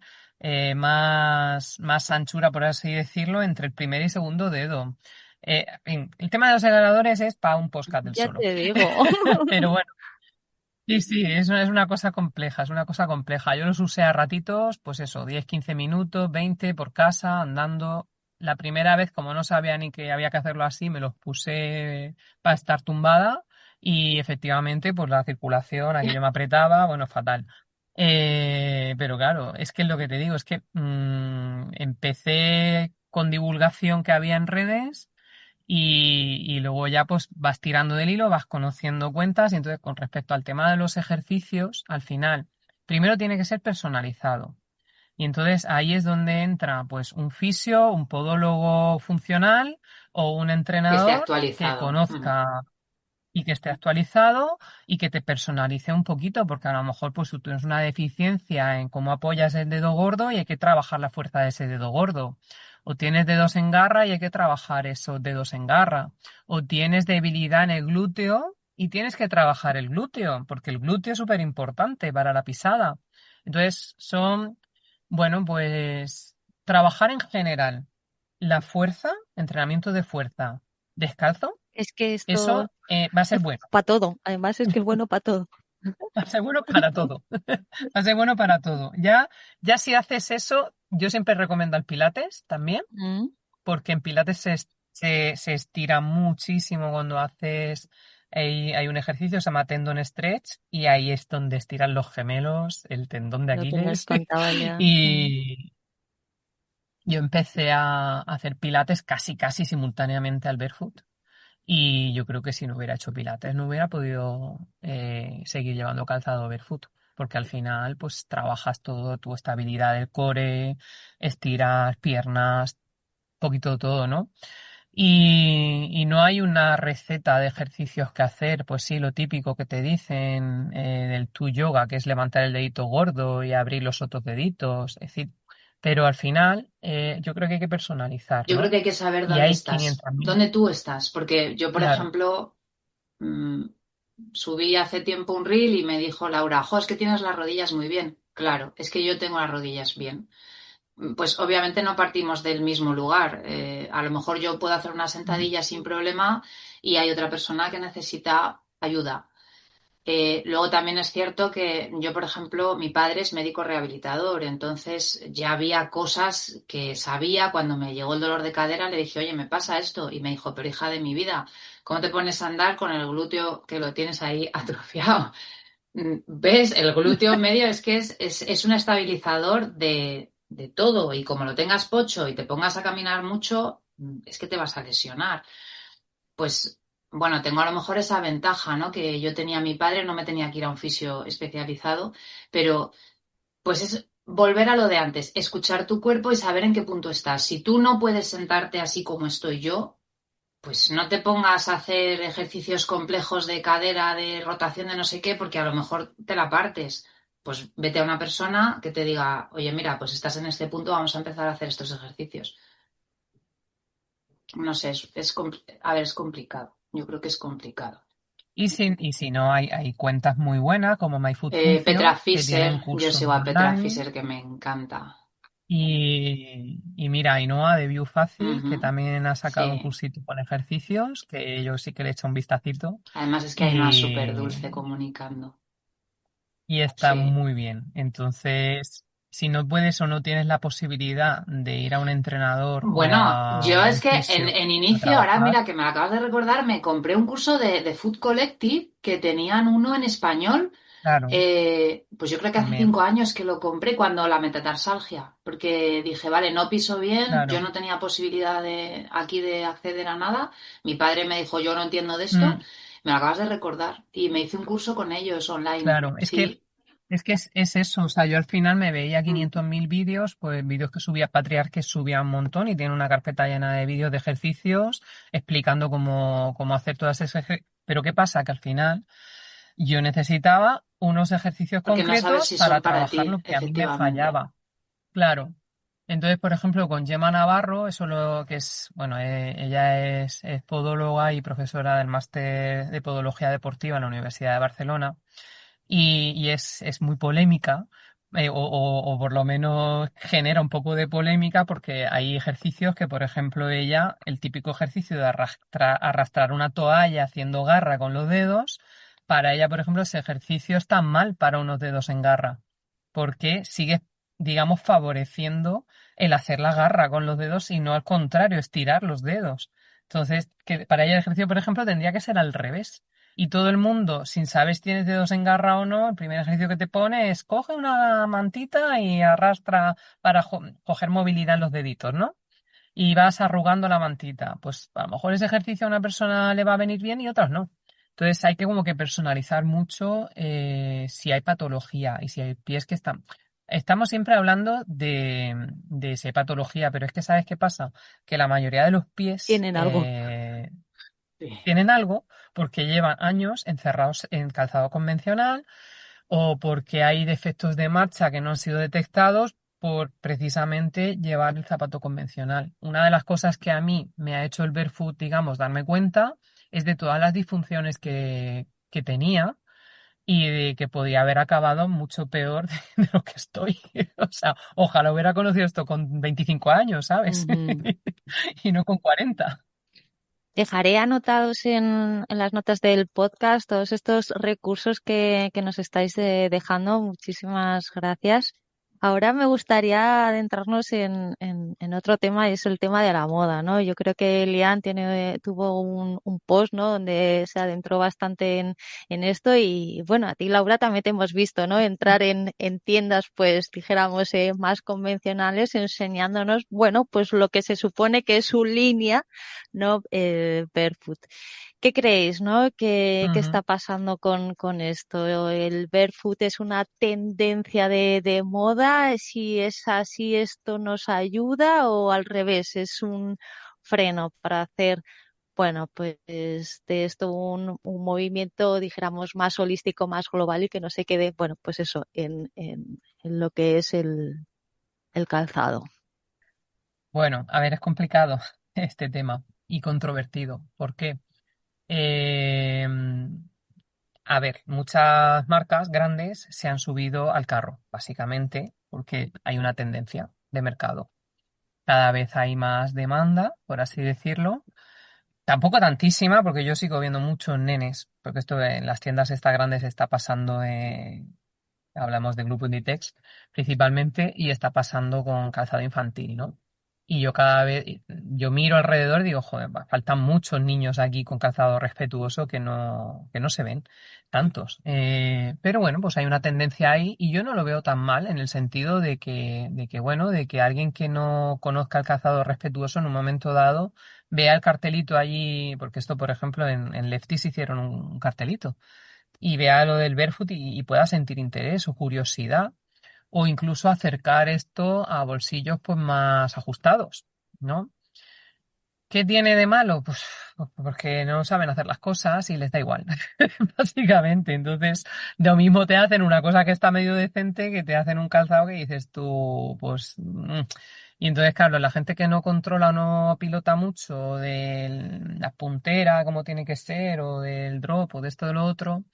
más anchura, por así decirlo, entre el primer y segundo dedo. En fin, el tema de los separadores es para un podcast del Ya solo. te digo. Pero bueno, sí, sí, es una cosa compleja, es una cosa compleja. Yo los usé a ratitos, pues eso, 10, 15 minutos, 20 por casa, andando. La primera vez, como no sabía ni que había que hacerlo así, me los puse para estar tumbada y efectivamente, pues la circulación, aquello me apretaba, bueno, fatal. Pero claro, es que es lo que te digo, es que empecé con divulgación que había en redes y luego ya pues vas tirando del hilo, vas conociendo cuentas y entonces con respecto al tema de los ejercicios, al final, primero tiene que ser personalizado. Y entonces ahí es donde entra pues un fisio, un podólogo funcional o un Que esté entrenador que actualizado. conozca y que esté actualizado y que te personalice un poquito, porque a lo mejor pues tú tienes una deficiencia en cómo apoyas el dedo gordo y hay que trabajar la fuerza de ese dedo gordo. O tienes dedos en garra y hay que trabajar esos dedos en garra. O tienes debilidad en el glúteo y tienes que trabajar el glúteo, porque el glúteo es súper importante para la pisada. Entonces bueno, pues trabajar en general la fuerza, entrenamiento de fuerza descalzo, Es que esto eso va a ser es bueno, para todo. Además, es que es bueno para todo. va a ser bueno para todo, va a ser bueno para todo. Ya si haces eso, yo siempre recomiendo el Pilates también, Mm. porque en Pilates se estira muchísimo cuando haces, hay un ejercicio, se llama tendon stretch, y ahí es donde estiran los gemelos, el tendón de Lo que nos Aquiles, contaba ya. Mm. y yo empecé a hacer Pilates casi, casi simultáneamente al barefoot. Y yo creo que si no hubiera hecho pilates no hubiera podido seguir llevando calzado barefoot, porque al final pues trabajas todo, tu estabilidad del core, estiras piernas, poquito todo, ¿no? Y no hay una receta de ejercicios que hacer, pues sí, lo típico que te dicen del tu yoga, que es levantar el dedito gordo y abrir los otros deditos, es decir, pero al final yo creo que hay que personalizar, Yo creo ¿no? que hay que saber Y dónde hay estás, 500.000, dónde tú estás, porque yo, por claro. ejemplo, mm, subí hace tiempo un reel y me dijo Laura, jo, es que tienes las rodillas muy bien. Claro, es que yo tengo las rodillas bien. pues obviamente no partimos del mismo lugar. A lo mejor yo puedo hacer una sentadilla sin problema y hay otra persona que necesita ayuda. Luego también es cierto que yo, por ejemplo, mi padre es médico rehabilitador, entonces ya había cosas que sabía. Cuando me llegó el dolor de cadera, le dije, oye, me pasa esto. Y me dijo, pero hija de mi vida, ¿cómo te pones a andar con el glúteo que lo tienes ahí atrofiado? ¿Ves? El glúteo medio es que es un estabilizador de todo, y como lo tengas pocho y te pongas a caminar mucho, es que te vas a lesionar. Pues bueno, tengo a lo mejor esa ventaja, ¿no? Que yo tenía a mi padre, no me tenía que ir a un fisio especializado, pero pues es volver a lo de antes, escuchar tu cuerpo y saber en qué punto estás. Si tú no puedes sentarte así como estoy yo, pues no te pongas a hacer ejercicios complejos de cadera, de rotación de no sé qué, porque a lo mejor te la partes. Pues vete a una persona que te diga, oye, mira, pues estás en este punto, vamos a empezar a hacer estos ejercicios. No sé, a ver, es complicado. Yo creo que es complicado. Y si no, hay cuentas muy buenas como Petra MyFootPhysio que Fisher, tienen yo cursos sigo a Petra online. Fisher que me encanta. Y mira, Ainhoa de View Fácil, que Ujú. también ha sacado un Sí, cursito con ejercicios, que yo sí que le he hecho un vistacito. además es que hay una súper Y, dulce comunicando. y está Sí. muy bien. Entonces, si no puedes o no tienes la posibilidad de ir a un entrenador o Bueno, a yo es un que fisio en a inicio, ahora trabajar, mira que me lo acabas de recordar, me compré un curso de Food Collective que tenían uno en español. claro, Pues yo creo que hace también, 5 años que lo compré cuando la metatarsalgia, porque dije, vale, no piso bien, yo claro. no tenía posibilidad aquí de acceder a nada. Mi padre me dijo, yo no entiendo de esto, Mm, me lo acabas de recordar, y me hice un curso con ellos online. claro, Sí. es que es eso, o sea, yo al final me veía Mm. 500.000 vídeos, pues vídeos que subía Patriarques, subía un montón y tiene una carpeta llena de vídeos de ejercicios explicando cómo hacer todas esas ejercicios. Pero ¿qué pasa? Que al final yo necesitaba unos ejercicios Porque no sabes concretos si para son para trabajar ti, lo que a mí me efectivamente. fallaba. Claro. Entonces, por ejemplo, con Gemma Navarro, eso lo que es, bueno, ella es podóloga y profesora del máster de podología deportiva en la Universidad de Barcelona y es muy polémica, o por lo menos genera un poco de polémica porque hay ejercicios que, por ejemplo, ella, el típico ejercicio de arrastrar una toalla haciendo garra con los dedos, para ella, por ejemplo, ese ejercicio está mal para unos dedos en garra, porque sigue, digamos, favoreciendo el hacer la garra con los dedos y no al contrario, estirar los dedos. Entonces, que para ella el ejercicio, por ejemplo, tendría que ser al revés. Y todo el mundo, sin saber si tienes dedos en garra o no, el primer ejercicio que te pone es coge una mantita y arrastra para coger movilidad en los deditos, ¿no? Y vas arrugando la mantita. Pues a lo mejor ese ejercicio a una persona le va a venir bien y a otras no. Entonces hay que como que personalizar mucho si hay patología y si hay pies que están. Estamos siempre hablando de si hay patología, pero es que ¿sabes qué pasa? Que la mayoría de los pies Tienen algo. Sí. tienen algo porque llevan años encerrados en calzado convencional o porque hay defectos de marcha que no han sido detectados por precisamente llevar el zapato convencional. Una de las cosas que a mí me ha hecho el barefoot, digamos, darme cuenta es de todas las disfunciones que tenía y de que podía haber acabado mucho peor de lo que estoy. O sea, ojalá hubiera conocido esto con 25 años, ¿sabes? Ujú. Y no con 40. Dejaré anotados en las notas del podcast todos estos recursos que nos estáis dejando. Muchísimas gracias. Ahora me gustaría adentrarnos en otro tema, y es el tema de la moda, ¿no? Yo creo que Lian tuvo un post, ¿no? Donde se adentró bastante en esto y, bueno, a ti, Laura, también te hemos visto, ¿no? Entrar en tiendas, pues, dijéramos, más convencionales, enseñándonos, bueno, pues lo que se supone que es su línea, ¿no? Barefoot. ¿Qué creéis, no? ¿Qué Ujú. está pasando con esto? ¿El barefoot es una tendencia de moda? Si es así, ¿esto nos ayuda o al revés? ¿Es un freno para hacer, bueno, pues de esto un movimiento, dijéramos, más holístico, más global y que no se quede, bueno, pues eso, en lo que es el calzado? Bueno, a ver, es complicado este tema y controvertido. ¿Por qué? Eh, a ver, muchas marcas grandes se han subido al carro, básicamente porque hay una tendencia. de mercado. Cada vez hay más demanda, por así decirlo. Tampoco tantísima, porque yo sigo viendo muchos nenes, porque esto en las tiendas estas grandes está pasando, hablamos de Grupo Inditex principalmente, y está pasando con calzado infantil, ¿no? Y yo cada vez, yo miro alrededor y digo, joder, faltan muchos niños aquí con calzado respetuoso que no se ven tantos. Pero bueno, pues hay una tendencia ahí y yo no lo veo tan mal en el sentido bueno, de que alguien que no conozca el calzado respetuoso en un momento dado vea el cartelito allí, porque esto, por ejemplo, en Lefties hicieron un cartelito y vea lo del barefoot y pueda sentir interés o curiosidad o incluso acercar esto a bolsillos pues más ajustados, ¿no? ¿Qué tiene de malo? Pues porque no saben hacer las cosas y les da igual, básicamente. Entonces, lo mismo te hacen una cosa que está medio decente que te hacen un calzado que dices tú, pues... Y entonces, claro, la gente que no controla o no pilota mucho de la puntera, como tiene que ser, o del drop, o de esto o de lo otro,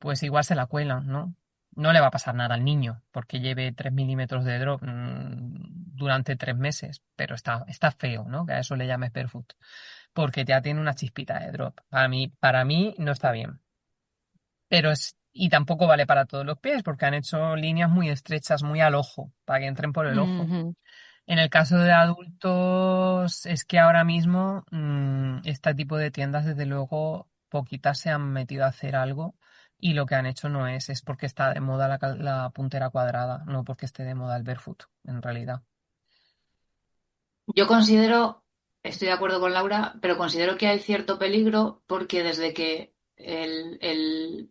pues igual se la cuelan, ¿no? No le va a pasar nada al niño porque lleve 3 milímetros de drop durante 3 meses, pero está feo, ¿no? Que a eso le llames barefoot, porque ya tiene una chispita de drop. Para mí no está bien, pero y tampoco vale para todos los pies porque han hecho líneas muy estrechas, muy al ojo, para que entren por el ojo. Ujú. En el caso de adultos, es que ahora mismo este tipo de tiendas, desde luego, poquitas se han metido a hacer algo y lo que han hecho no es porque está de moda la puntera cuadrada, no porque esté de moda el barefoot, en realidad. Yo considero, estoy de acuerdo con Laura, pero considero que hay cierto peligro porque desde que el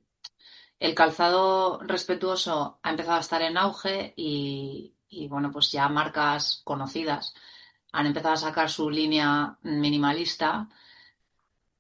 calzado respetuoso ha empezado a estar en auge y, bueno, pues ya marcas conocidas han empezado a sacar su línea minimalista.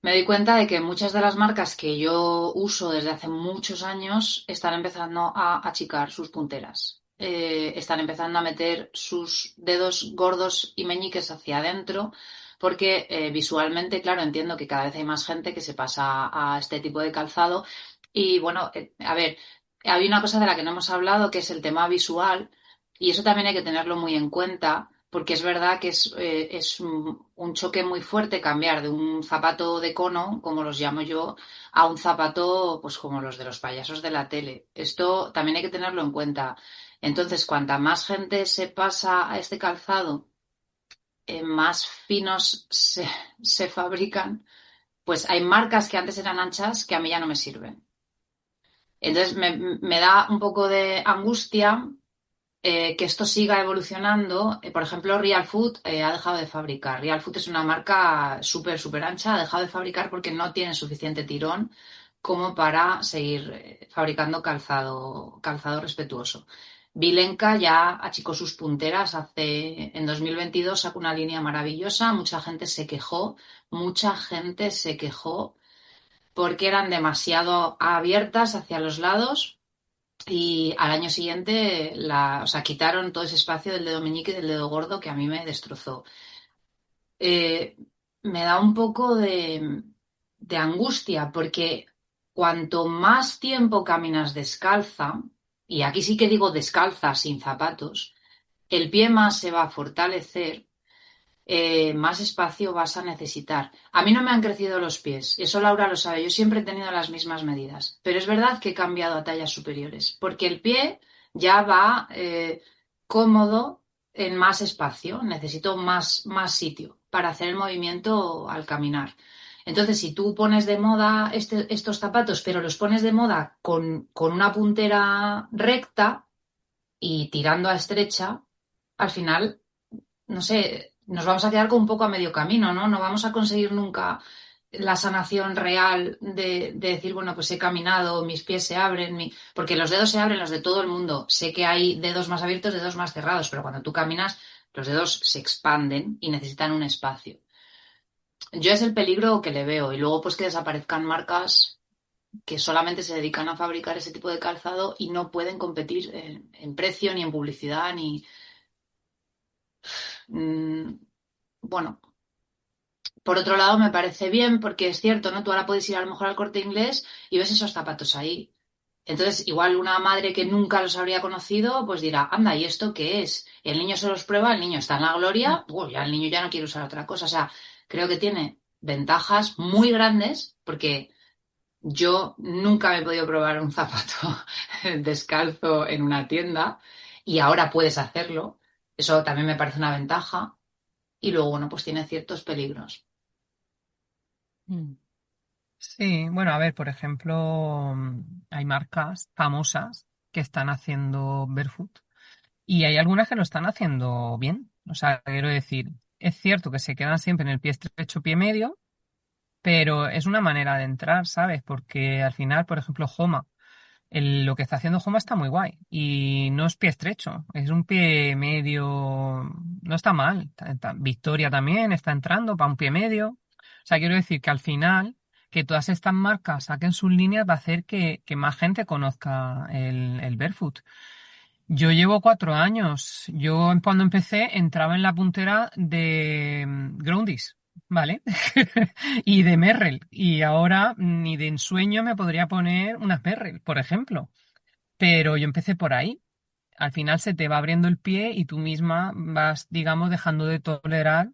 Me doy cuenta de que muchas de las marcas que yo uso desde hace muchos años están empezando a achicar sus punteras. Están empezando a meter sus dedos gordos y meñiques hacia adentro porque visualmente, claro, entiendo que cada vez hay más gente que se pasa a este tipo de calzado. Y bueno, a ver, hay una cosa de la que no hemos hablado que es el tema visual y eso también hay que tenerlo muy en cuenta porque es verdad que es un choque muy fuerte cambiar de un zapato de cono, como los llamo yo, a un zapato pues como los de los payasos de la tele. Esto también hay que tenerlo en cuenta. Entonces, cuanta más gente se pasa a este calzado, más finos se fabrican, pues hay marcas que antes eran anchas que a mí ya no me sirven. Entonces, me da un poco de angustia que esto siga evolucionando. Por ejemplo, Real Food ha dejado de fabricar. Real Food es una marca súper, súper ancha, ha dejado de fabricar porque no tiene suficiente tirón como para seguir fabricando calzado respetuoso. Vilenka ya achicó sus punteras en 2022 sacó una línea maravillosa, mucha gente se quejó porque eran demasiado abiertas hacia los lados y al año siguiente o sea, quitaron todo ese espacio del dedo meñique y del dedo gordo que a mí me destrozó. Eh, Me da un poco de angustia porque cuanto más tiempo caminas descalza, y aquí sí que digo descalza sin zapatos, el pie más se va a fortalecer, más espacio vas a necesitar. A mí no me han crecido los pies, eso Laura lo sabe, yo siempre he tenido las mismas medidas, pero es verdad que he cambiado a tallas superiores, porque el pie ya va cómodo en más espacio, necesito más sitio para hacer el movimiento al caminar. Entonces, si tú pones de moda estos zapatos, pero los pones de moda con una puntera recta y tirando a estrecha, al final no sé, nos vamos a quedar con un poco a medio camino, ¿no? No vamos a conseguir nunca la sanación real de decir, bueno, pues he caminado, mis pies se abren, porque los dedos se abren los de todo el mundo. Sé que hay dedos más abiertos, dedos más cerrados, pero cuando tú caminas, los dedos se expanden y necesitan un espacio. Yo es el peligro que le veo y luego pues que desaparezcan marcas que solamente se dedican a fabricar ese tipo de calzado y no pueden competir en precio, ni en publicidad, ni... mm, bueno, por otro lado, me parece bien porque es cierto, ¿no? Tú ahora puedes ir a lo mejor al Corte Inglés y ves esos zapatos ahí. Entonces, igual una madre que nunca los habría conocido, pues dirá, anda, ¿y esto qué es? El niño se los prueba, el niño está en la gloria, pues ya el niño ya no quiere usar otra cosa. O sea, creo que tiene ventajas muy grandes porque yo nunca me he podido probar un zapato descalzo en una tienda y ahora puedes hacerlo. Eso también me parece una ventaja. Y luego, bueno, pues tiene ciertos peligros. Mm. Sí, bueno, a ver, por ejemplo, hay marcas famosas que están haciendo barefoot y hay algunas que lo están haciendo bien. O sea, quiero decir, es cierto que se quedan siempre en el pie estrecho, pie medio, pero es una manera de entrar, ¿sabes? Porque al final, por ejemplo, Homa, lo que está haciendo Homa está muy guay y no es pie estrecho, es un pie medio, no está mal. Victoria también está entrando para un pie medio. O sea, quiero decir que al final, que todas estas marcas saquen sus líneas va a hacer que más gente conozca el barefoot. Yo llevo 4 años. Yo cuando empecé entraba en la puntera de Groundis, ¿vale? Y de Merrell. Y ahora ni de ensueño me podría poner unas Merrell, por ejemplo. Pero yo empecé por ahí. Al final se te va abriendo el pie y tú misma vas, digamos, dejando de tolerar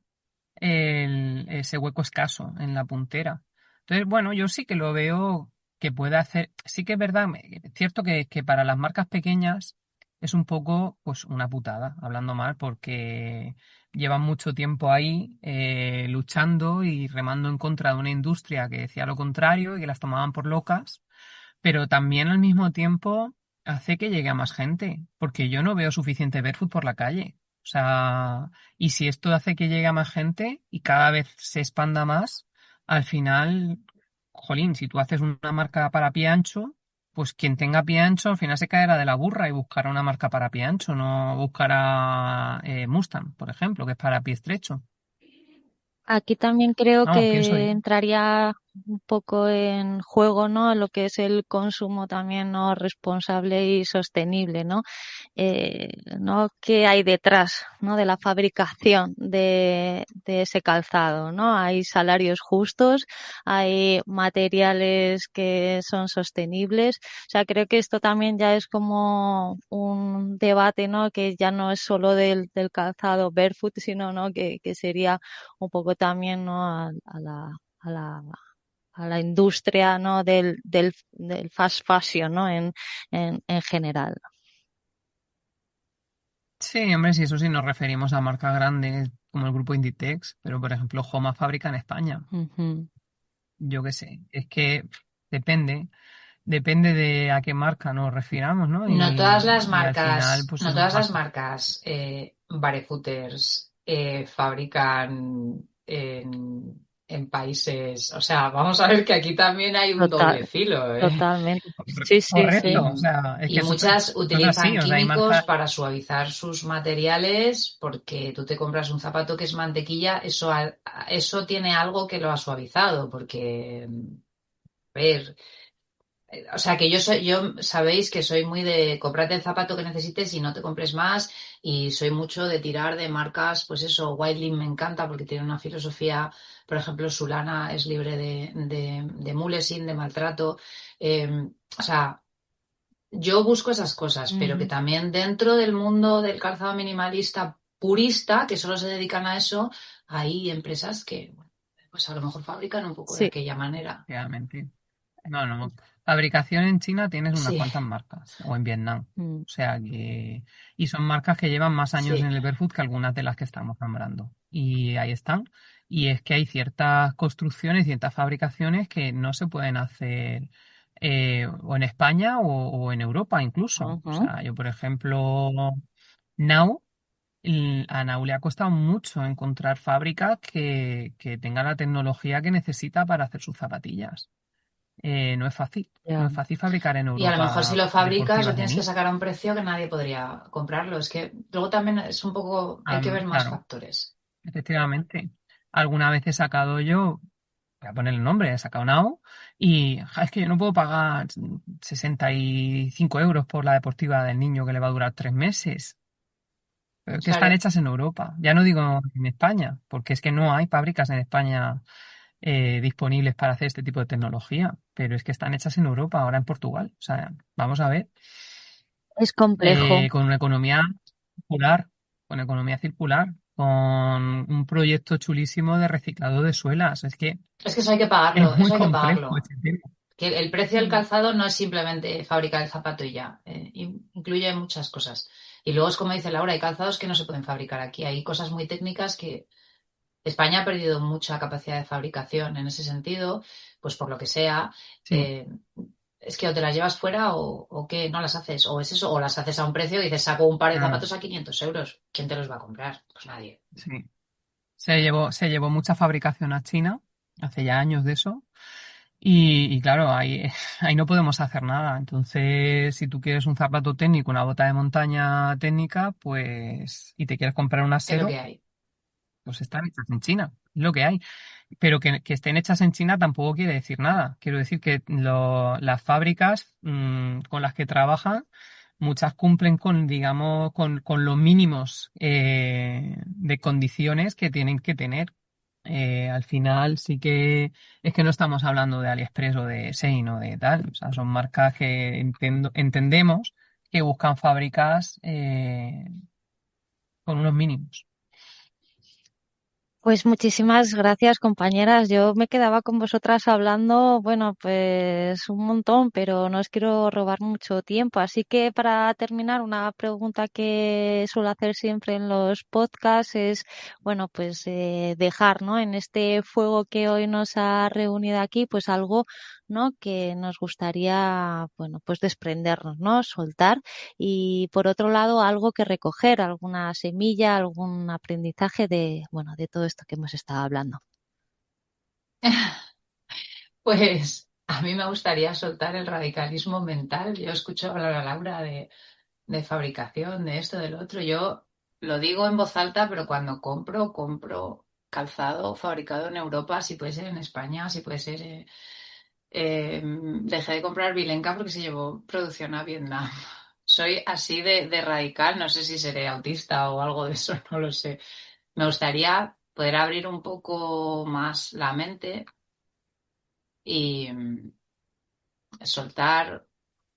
ese hueco escaso en la puntera. Entonces, bueno, yo sí que lo veo que puede hacer, sí que es verdad, es cierto que para las marcas pequeñas es un poco, pues, una putada, hablando mal, porque llevan mucho tiempo ahí luchando y remando en contra de una industria que decía lo contrario y que las tomaban por locas, pero también al mismo tiempo hace que llegue a más gente, porque yo no veo suficiente barefoot por la calle. O sea, y si esto hace que llegue a más gente y cada vez se expanda más, al final, jolín, si tú haces una marca para pie ancho, pues quien tenga pie ancho al final se caerá de la burra y buscará una marca para pie ancho, no buscará Mustang, por ejemplo, que es para pie estrecho. Aquí también creo Vamos, pienso que yo. entraría un poco en juego, ¿no? Lo que es el consumo también, ¿no? Responsable y sostenible, ¿no? eh, ¿No? ¿Qué hay detrás, ¿no? De la fabricación de ese calzado, ¿no? Hay salarios justos, hay materiales que son sostenibles. O sea, creo que esto también ya es como un debate, ¿no? Que ya no es solo del calzado barefoot, sino, ¿no? Que sería un poco también, ¿no? A la a la industria, ¿no? Del fast fashion, ¿no? En general. Sí, hombre, sí, eso sí nos referimos a marcas grandes como el grupo Inditex, pero por ejemplo, Homa fabrica en España. Ujú. Yo qué sé, es que depende, depende de a qué marca nos refiramos, ¿no? Y al final, pues No eso todas las pasa. marcas barefooters fabrican en países. O sea, vamos a ver que aquí también hay un Total, doble filo, ¿eh? totalmente. Sí, sí, Correcto, sí. o sea, es Y que muchas eso es así, utilizan o sea, hay químicos marcas, para suavizar sus materiales porque tú te compras un zapato que es mantequilla, eso tiene algo que lo ha suavizado porque, a ver, o sea que yo sabéis que soy muy de comprarte el zapato que necesites y no te compres más y soy mucho de tirar de marcas, pues eso, Wildling me encanta porque tiene una filosofía, por ejemplo, su lana es libre de mulesing, de maltrato, o sea, yo busco esas cosas, pero que Ujú. también dentro del mundo del calzado minimalista purista, que solo se dedican a eso, hay empresas que, bueno, pues a lo mejor fabrican un poco de Sí. aquella manera. realmente. No, no. Fabricación en China tienes unas Sí, cuantas marcas, o en Vietnam. Mm. O sea que, y son marcas que llevan más años sí. en el barefoot que algunas de las que estamos nombrando. Y ahí están. Y es que hay ciertas construcciones, ciertas fabricaciones que no se pueden hacer o en España o en Europa incluso. O Ujú. sea, yo, por ejemplo, Now, a Now le ha costado mucho encontrar fábricas que tengan la tecnología que necesita para hacer sus zapatillas. No es fácil. No Ya. es fácil fabricar en Y a lo mejor si Europa lo fabricas lo deportivas de tienes que nicho. sacar a un precio que nadie podría comprarlo. Es que luego también es un poco, hay que ver más Claro, factores. efectivamente. Alguna vez he sacado yo, voy a poner el nombre, he sacado Now y es que yo no puedo pagar 65 euros por la deportiva del niño que le va a durar 3 meses. Pero es que están Claro. hechas en Europa. Ya no digo en España, porque es que no hay fábricas en España disponibles para hacer este tipo de tecnología, pero es que están hechas en Europa, ahora en Portugal. O sea, vamos a ver, Es complejo. con una economía circular, con economía circular, con un proyecto chulísimo de reciclado de suelas. Es que Es que eso hay que es pagarlo, muy eso hay que complejo pagarlo. este tema. Que el precio del Mm. calzado no es simplemente fabricar el zapato y ya, incluye muchas cosas. Y luego es como dice Laura, hay calzados que no se pueden fabricar aquí, hay cosas muy técnicas que España ha perdido mucha capacidad de fabricación en ese sentido, pues por lo que sea, Sí, eh, es que o te las llevas fuera o que no las haces, o es eso, o las haces a un precio y dices, saco un par de claro, zapatos a 500 euros. ¿Quién te los va a comprar? Pues nadie. sí. Se llevó mucha fabricación a China, hace ya años de eso. Y claro, ahí, ahí no podemos hacer nada. Entonces, si tú quieres un zapato técnico, una bota de montaña técnica, pues, y te quieres comprar un Es lo Asero, que hay. pues están hechas en China, es lo que hay. Pero que estén hechas en China tampoco quiere decir nada. Quiero decir que las fábricas con las que trabajan, muchas cumplen con, digamos, con los mínimos de condiciones que tienen que tener. Al final sí que es que no estamos hablando de AliExpress o de Shein o de tal. O sea, son marcas que entendemos que buscan fábricas con unos mínimos. Pues muchísimas gracias, compañeras. Yo me quedaba con vosotras hablando, bueno, pues un montón, pero no os quiero robar mucho tiempo. Así que para terminar, una pregunta que suelo hacer siempre en los podcasts es, bueno, pues dejar, ¿no? En este fuego que hoy nos ha reunido aquí, pues algo, ¿no? Que nos gustaría, bueno, pues desprendernos, ¿no? Soltar. Y por otro lado, algo que recoger, alguna semilla, algún aprendizaje de, bueno, de todo esto que hemos estado hablando. Pues a mí me gustaría soltar el radicalismo mental. Yo escucho hablar a Laura de fabricación, de esto, del otro. Yo lo digo en voz alta, pero cuando compro, compro calzado fabricado en Europa, si puede ser en España, si puede ser... dejé de comprar Vilenca porque se llevó producción a Vietnam. Soy así de radical, no sé si seré autista o algo de eso, no lo sé. Me gustaría poder abrir un poco más la mente y soltar,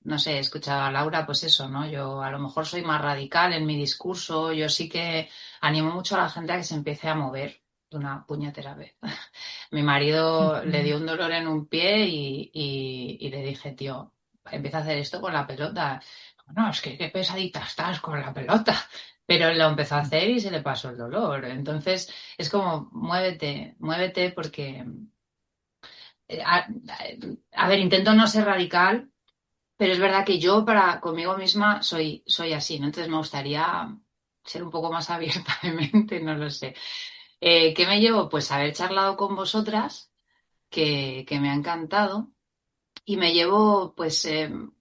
no sé, he escuchado a Laura, pues eso, ¿no? Yo a lo mejor soy más radical en mi discurso, yo sí que animo mucho a la gente a que se empiece a mover de una puñetera vez. Mi marido le dio un dolor en un pie y le dije, tío, empieza a hacer esto con la pelota. No, es que qué pesadita estás con la pelota. Pero él lo empezó a hacer y se le pasó el dolor. Entonces, es como, muévete, muévete porque, eh, a, a ver, intento no ser radical, pero es verdad que yo para conmigo misma soy así, ¿no? Entonces me gustaría ser un poco más abierta de mente, no lo sé. ¿Qué me llevo? Pues haber charlado con vosotras, que me ha encantado. Y me llevo pues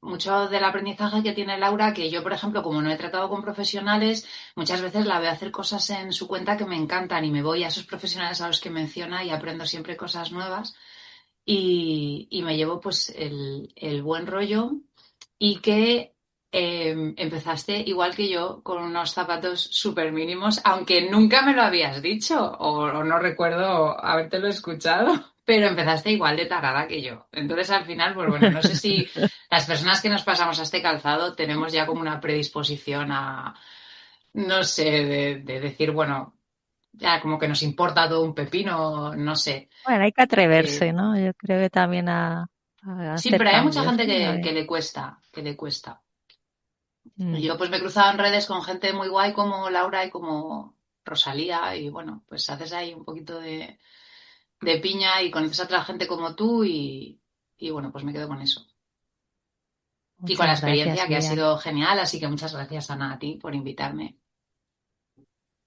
mucho del aprendizaje que tiene Laura, que yo, por ejemplo, como no he tratado con profesionales, muchas veces la veo hacer cosas en su cuenta que me encantan y me voy a esos profesionales a los que menciona y aprendo siempre cosas nuevas. Y me llevo pues el buen rollo y que empezaste igual que yo con unos zapatos súper mínimos, aunque nunca me lo habías dicho o no recuerdo habértelo escuchado, pero empezaste igual de tarada que yo. Entonces al final, pues bueno, no sé si las personas que nos pasamos a este calzado tenemos ya como una predisposición a, no sé, de decir, bueno, ya como que nos importa todo un pepino, no sé. Bueno, hay que atreverse, Eh, ¿no? Yo creo que también a sí, hacer pero hay mucha cambios, gente ¿eh? A que ver. le cuesta, que le cuesta. Mm, Yo pues me he cruzado en redes con gente muy guay como Laura y como Rosalía y bueno, pues haces ahí un poquito de piña y conoces a otra gente como tú y bueno, pues me quedo con eso. Y con la muchas gracias, experiencia que ha Lidia. sido genial, así que muchas gracias Ana a ti por invitarme.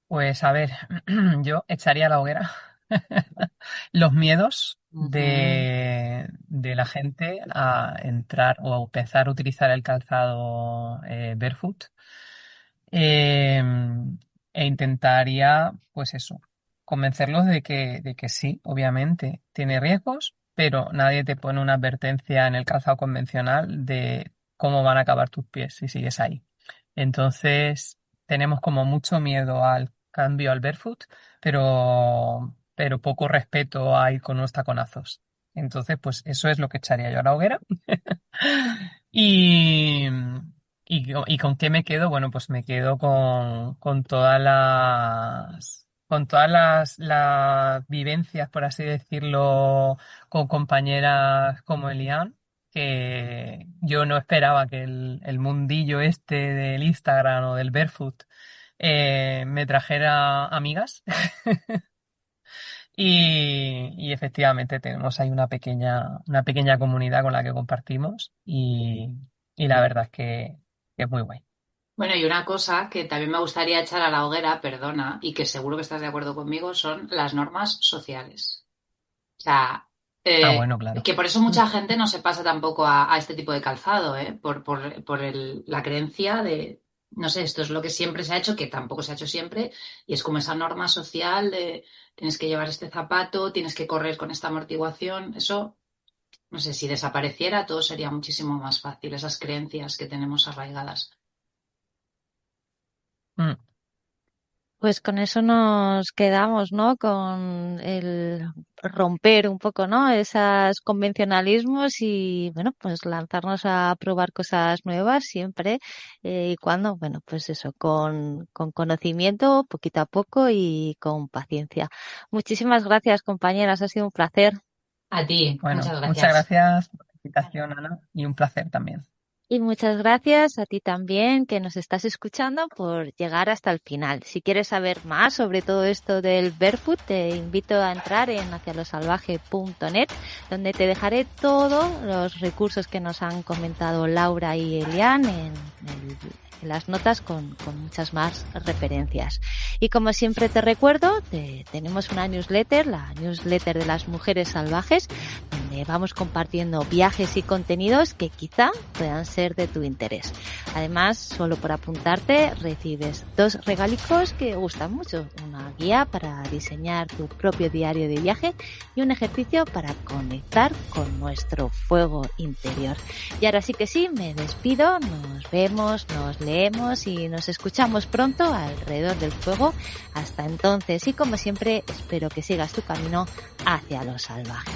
Pues a ver, yo echaría a la hoguera los miedos Ujú. de la gente a entrar o a empezar a utilizar el calzado barefoot. Eh, e intentaría, pues eso, convencerlos de que sí, obviamente, tiene riesgos, pero nadie te pone una advertencia en el calzado convencional de cómo van a acabar tus pies si sigues ahí. Entonces, tenemos como mucho miedo al cambio al barefoot, pero pero poco respeto a ir con unos taconazos. Entonces, pues eso es lo que echaría yo a la hoguera. Y, y con qué me quedo, bueno, pues me quedo con todas las vivencias, por así decirlo, con compañeras como Elian, que yo no esperaba que el mundillo este del Instagram o del barefoot me trajera amigas. Y efectivamente tenemos ahí una pequeña comunidad con la que compartimos y la verdad es que es muy guay. Bueno, y una cosa que también me gustaría echar a la hoguera, perdona, y que seguro que estás de acuerdo conmigo, son las normas sociales. O sea, Ah, bueno, claro. que por eso mucha gente no se pasa tampoco a este tipo de calzado, ¿eh? La creencia de, no sé, esto es lo que siempre se ha hecho, que tampoco se ha hecho siempre, y es como esa norma social de tienes que llevar este zapato, tienes que correr con esta amortiguación. Eso, no sé, si desapareciera, todo sería muchísimo más fácil, esas creencias que tenemos arraigadas. Mm, Pues con eso nos quedamos, ¿no? Con el romper un poco, ¿no? Esos convencionalismos y, bueno, pues lanzarnos a probar cosas nuevas siempre y cuando, bueno, pues eso, con conocimiento, poquito a poco y con paciencia. Muchísimas gracias, compañeras. Ha sido un placer. A ti, Bueno, muchas muchas gracias. gracias por la invitación, Ana, y un placer también. Y muchas gracias a ti también que nos estás escuchando por llegar hasta el final. Si quieres saber más sobre todo esto del barefoot, te invito a entrar en hacialosalvaje.net, donde te dejaré todos los recursos que nos han comentado Laura y Elian en las notas con muchas más referencias. Y como siempre te recuerdo, tenemos una newsletter, la newsletter de las mujeres salvajes, donde vamos compartiendo viajes y contenidos que quizá puedan ser de tu interés. Además, solo por apuntarte, recibes 2 regalicos que gustan mucho: una guía para diseñar tu propio diario de viaje y un ejercicio para conectar con nuestro fuego interior. Y ahora sí que sí, me despido, nos vemos, nos leemos y nos escuchamos pronto alrededor del fuego. Hasta entonces, y como siempre, espero que sigas tu camino hacia lo salvaje.